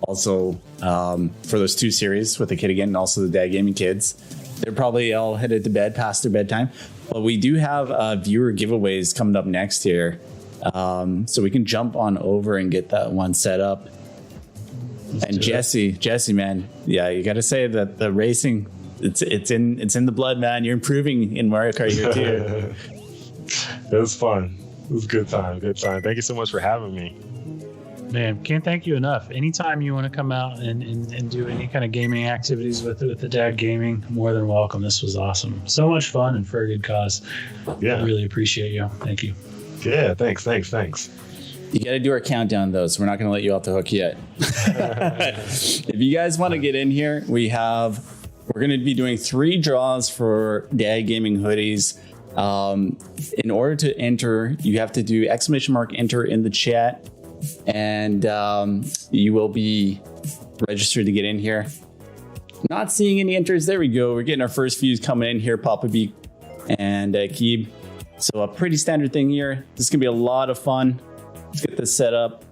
also for those 2 series with the kid again, and also the Dad Gaming kids. They're probably all headed to bed past their bedtime. But we do have viewer giveaways coming up next here. So we can jump on over and get that one set up. And Jesse, man, yeah, you got to say that the racing, it's in the blood, man. You're improving in Mario Kart here too. It was fun. It was a good time. Thank you so much for having me. Man, can't thank you enough. Anytime you want to come out and do any kind of gaming activities with the Dad Gaming, more than welcome. This was awesome. So much fun and for a good cause. Yeah. I really appreciate you. Thank you. Yeah, thanks. You got to do our countdown, though, so we're not going to let you off the hook yet. If you guys want to get in here, we're going to be doing 3 draws for Dad Gaming hoodies. In order to enter, you have to do !enter in the chat, and you will be registered to get in here. Not seeing any enters. There we go. We're getting our first views coming in here, Papa Beak and Keeb. So a pretty standard thing here. This is going to be a lot of fun. Let's get this set up.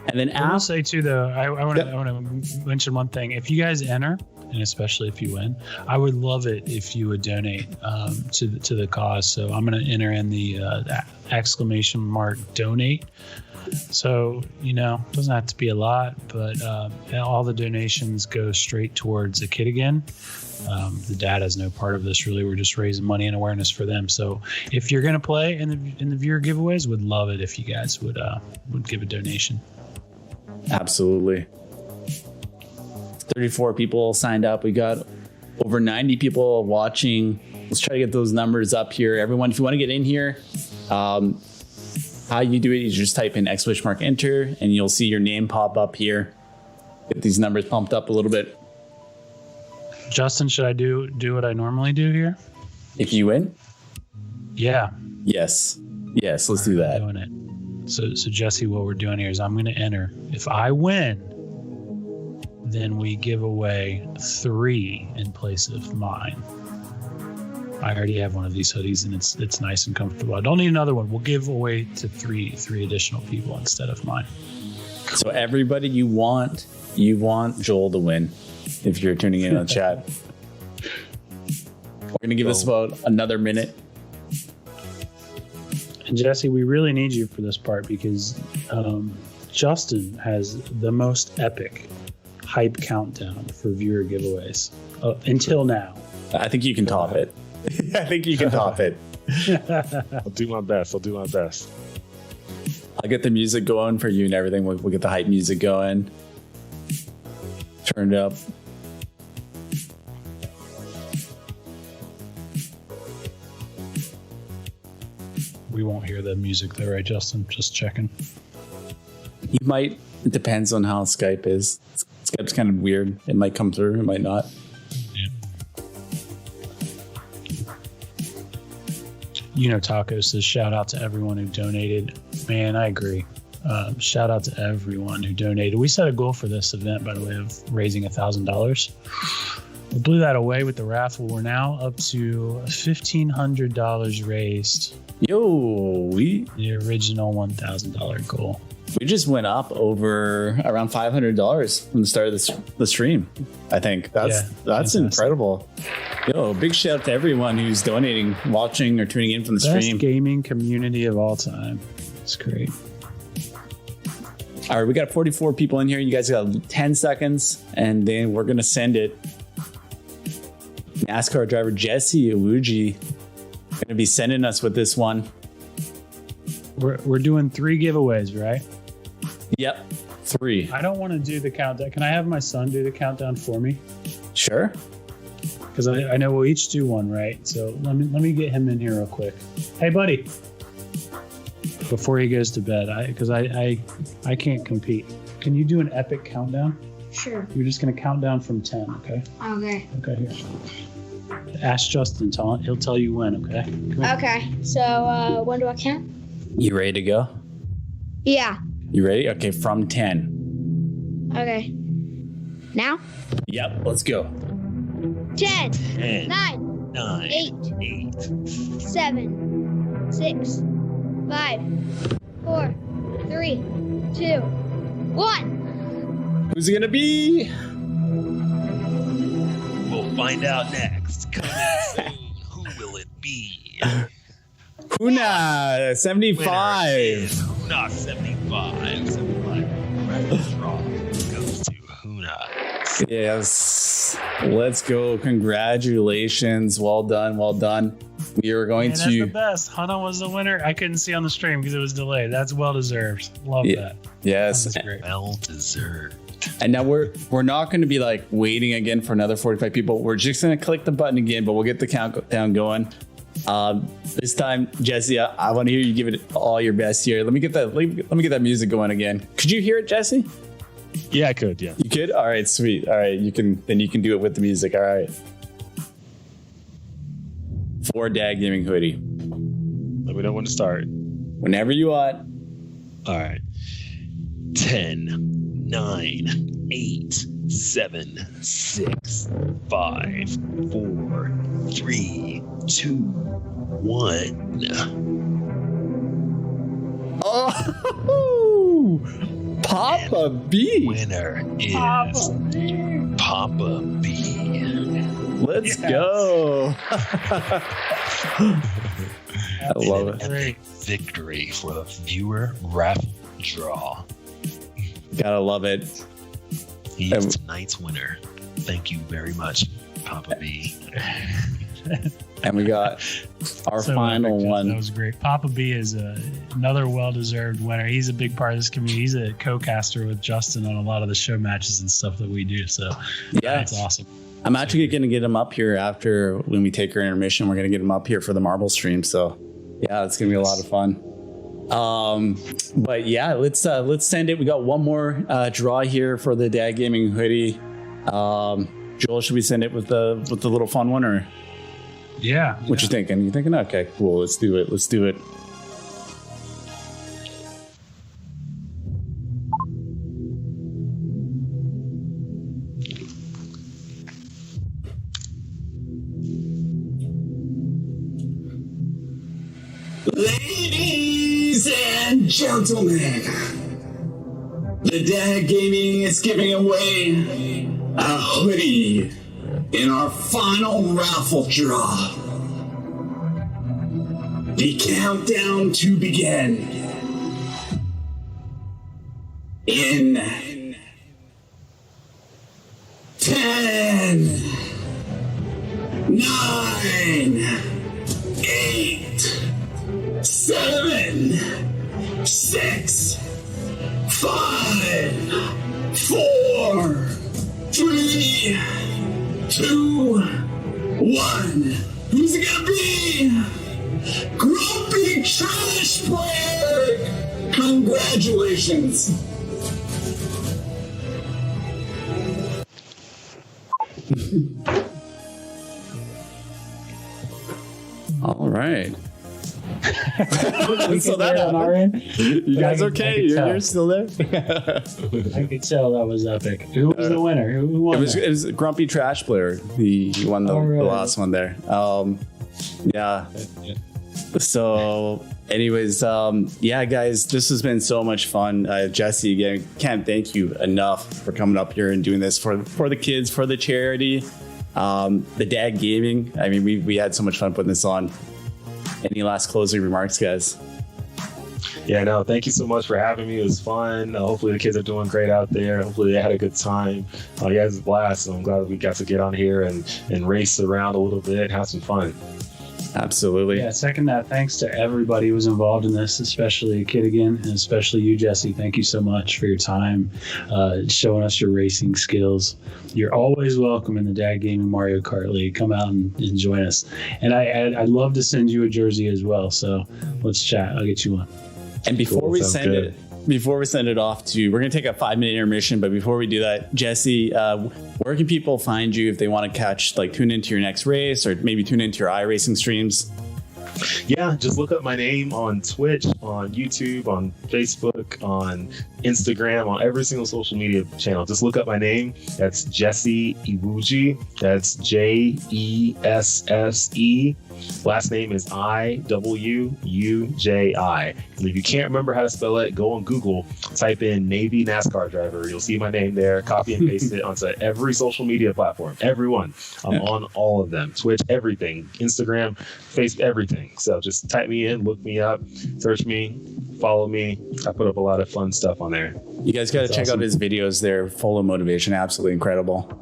And then I will say too, though, I want to mention one thing. If you guys enter, and especially if you win, I would love it if you would donate to the cause. So I'm going to enter in the ! donate. So, it doesn't have to be a lot, but all the donations go straight towards the kid again. The dad has no part of this, really. We're just raising money and awareness for them. So if you're going to play in the viewer giveaways, would love it if you guys would give a donation. Absolutely. 34 people signed up. We got over 90 people watching. Let's try to get those numbers up here. Everyone, if you want to get in here, how you do it is you just type in !enter and you'll see your name pop up here. Get these numbers pumped up a little bit. Justin, should I do what I normally do here? If you win? Yeah. Yes, let's do that. Doing it. So Jesse, what we're doing here is I'm going to enter. If I win, then we give away 3 in place of mine. I already have one of these hoodies, and it's nice and comfortable. I don't need another one. We'll give away to three additional people instead of mine. So everybody, you want Joel to win if you're tuning in on chat. We're gonna give this about another minute. And Jesse, we really need you for this part because Justin has the most epic hype countdown for viewer giveaways until now. I think you can top it. I think you can top it. I'll do my best. I'll get the music going for you and everything. We'll get the hype music going. Turned up. We won't hear the music though, right, Justin? Just checking. You might. It depends on how Skype is. Skype's kind of weird. It might come through. It might not. Taco says, shout out to everyone who donated. Man, I agree. Shout out to everyone who donated. We set a goal for this event, by the way, of raising $1,000. We blew that away with the raffle. We're now up to $1,500 raised. The original $1,000 goal. We just went up over around $500 from the start of the stream. I think that's incredible. Big shout out to everyone who's donating, watching, or tuning in from the stream. Best gaming community of all time. It's great. All right, we got 44 people in here. You guys got 10 seconds, and then we're gonna send it. NASCAR driver Jesse Iwuji gonna be sending us with this one. We're doing 3 giveaways, right? Yep, 3. I don't want to do the countdown. Can I have my son do the countdown for me? Sure. Because I know we'll each do one, right? So let me get him in here real quick. Hey, buddy. Before he goes to bed, because I can't compete. Can you do an epic countdown? Sure. You're just gonna count down from 10, okay? Okay. Okay, here. Ask Justin. He'll tell you when, okay? Okay. So when do I count? You ready to go? Yeah. You ready? Okay, from 10. Okay. Now? Yep, let's go. 10, 9, 8, 7, 6, 5, 4, 3, 2, 1. Who's it gonna be? We'll find out next. Coming soon. Who will it be? Huna 75. Huna 75. 75. Raffle draw goes to Huna. Yes. Let's go. Congratulations. Well done. Well done. We are going That's the to. best. Hana was the winner. I couldn't see on the stream because it was delayed. That's well deserved. Love that. Yes. That's great. Well deserved. And now we're not going to be like waiting again for another 45 people. We're just going to click the button again, but we'll get the countdown going. This time, Jesse, I want to hear you give it all your best here. Let me get that music going again. Could you hear it, Jesse? Yeah, I could. Yeah. You could? All right, sweet. All right, you can do it with the music. All right. For Dad Gaming Hoodie. Let me know when to start. Whenever you want. All right. 10, 9, 8, 7, 6, 5, 4, 3, 2, 1. Oh, Papa B. Winner is Papa B. Let's go. I love it. Epic victory for the viewer raffle draw. Gotta love it. He is tonight's winner. Thank you very much, Papa B. And we got our final epic, one. That was great. Papa B is another well-deserved winner. He's a big part of this community. He's a co-caster with Justin on a lot of the show matches and stuff that we do. So yeah, it's awesome. I'm actually going to get him up here after when we take our intermission. We're going to get him up here for the marble stream. So yeah, it's going to be a lot of fun. But yeah, let's send it. We got one more draw here for the Dad Gaming Hoodie. Joel, should we send it with the little fun one, or yeah? What you thinking? You thinking? Okay, cool. Let's do it. Let's do it. Ladies and gentlemen, the Dad Gaming is giving away a hoodie in our final raffle draw. The countdown to begin in 10, 9, 8, 7, 6, 5, 4, 3, 2, 1. Who's it gonna be? Grumpy Trash Player! Congratulations! All right. So that on our end. You guys okay? You're still there? I could tell that was epic. Who was the winner? Who won? It was Grumpy Trash Player. He won the last one there. Yeah. So, anyways, yeah, guys, this has been so much fun. Jesse, again, can't thank you enough for coming up here and doing this for the kids, for the charity, the Dad Gaming. I mean, we had so much fun putting this on. Any last closing remarks, guys? Yeah, no, thank you so much for having me. It was fun. Hopefully the kids are doing great out there. Hopefully they had a good time. You guys had a blast. So I'm glad we got to get on here and race around a little bit and have some fun. Absolutely. Yeah, second that. Thanks to everybody who was involved in this, especially Kid again, and especially you, Jesse. Thank you so much for your time, showing us your racing skills. You're always welcome in the Dad Gaming Mario Kart League. Come out and join us. And I'd love to send you a jersey as well. So let's chat. I'll get you one. And before we send it off to, we're going to take a 5-minute intermission. But before we do that, Jesse, where can people find you if they want to tune into your next race or maybe tune into your iRacing streams? Yeah, just look up my name on Twitch, on YouTube, on Facebook, on Instagram, on every single social media channel. Just look up my name. That's Jesse Iwuji. That's Jesse. Last name is Iwuji. And if you can't remember how to spell it, go on Google, type in Navy NASCAR driver. You'll see my name there. Copy and paste it onto every social media platform. Everyone. I'm on all of them. Twitch, everything. Instagram, Facebook, everything. So just type me in, look me up, search me, follow me. I put up a lot of fun stuff on there. You guys got to check out his videos. They're full of motivation. Absolutely incredible.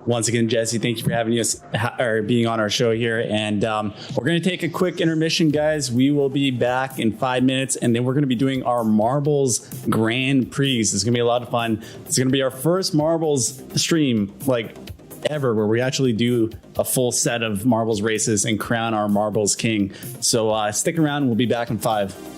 Once again, Jesse, thank you for having us or being on our show here. And we're going to take a quick intermission, guys. We will be back in 5 minutes, and then we're going to be doing our Marbles Grand Prix. It's going to be a lot of fun. It's going to be our first Marbles stream, like ever, where we actually do a full set of marbles races and crown our Marbles King. So stick around. We'll be back in 5.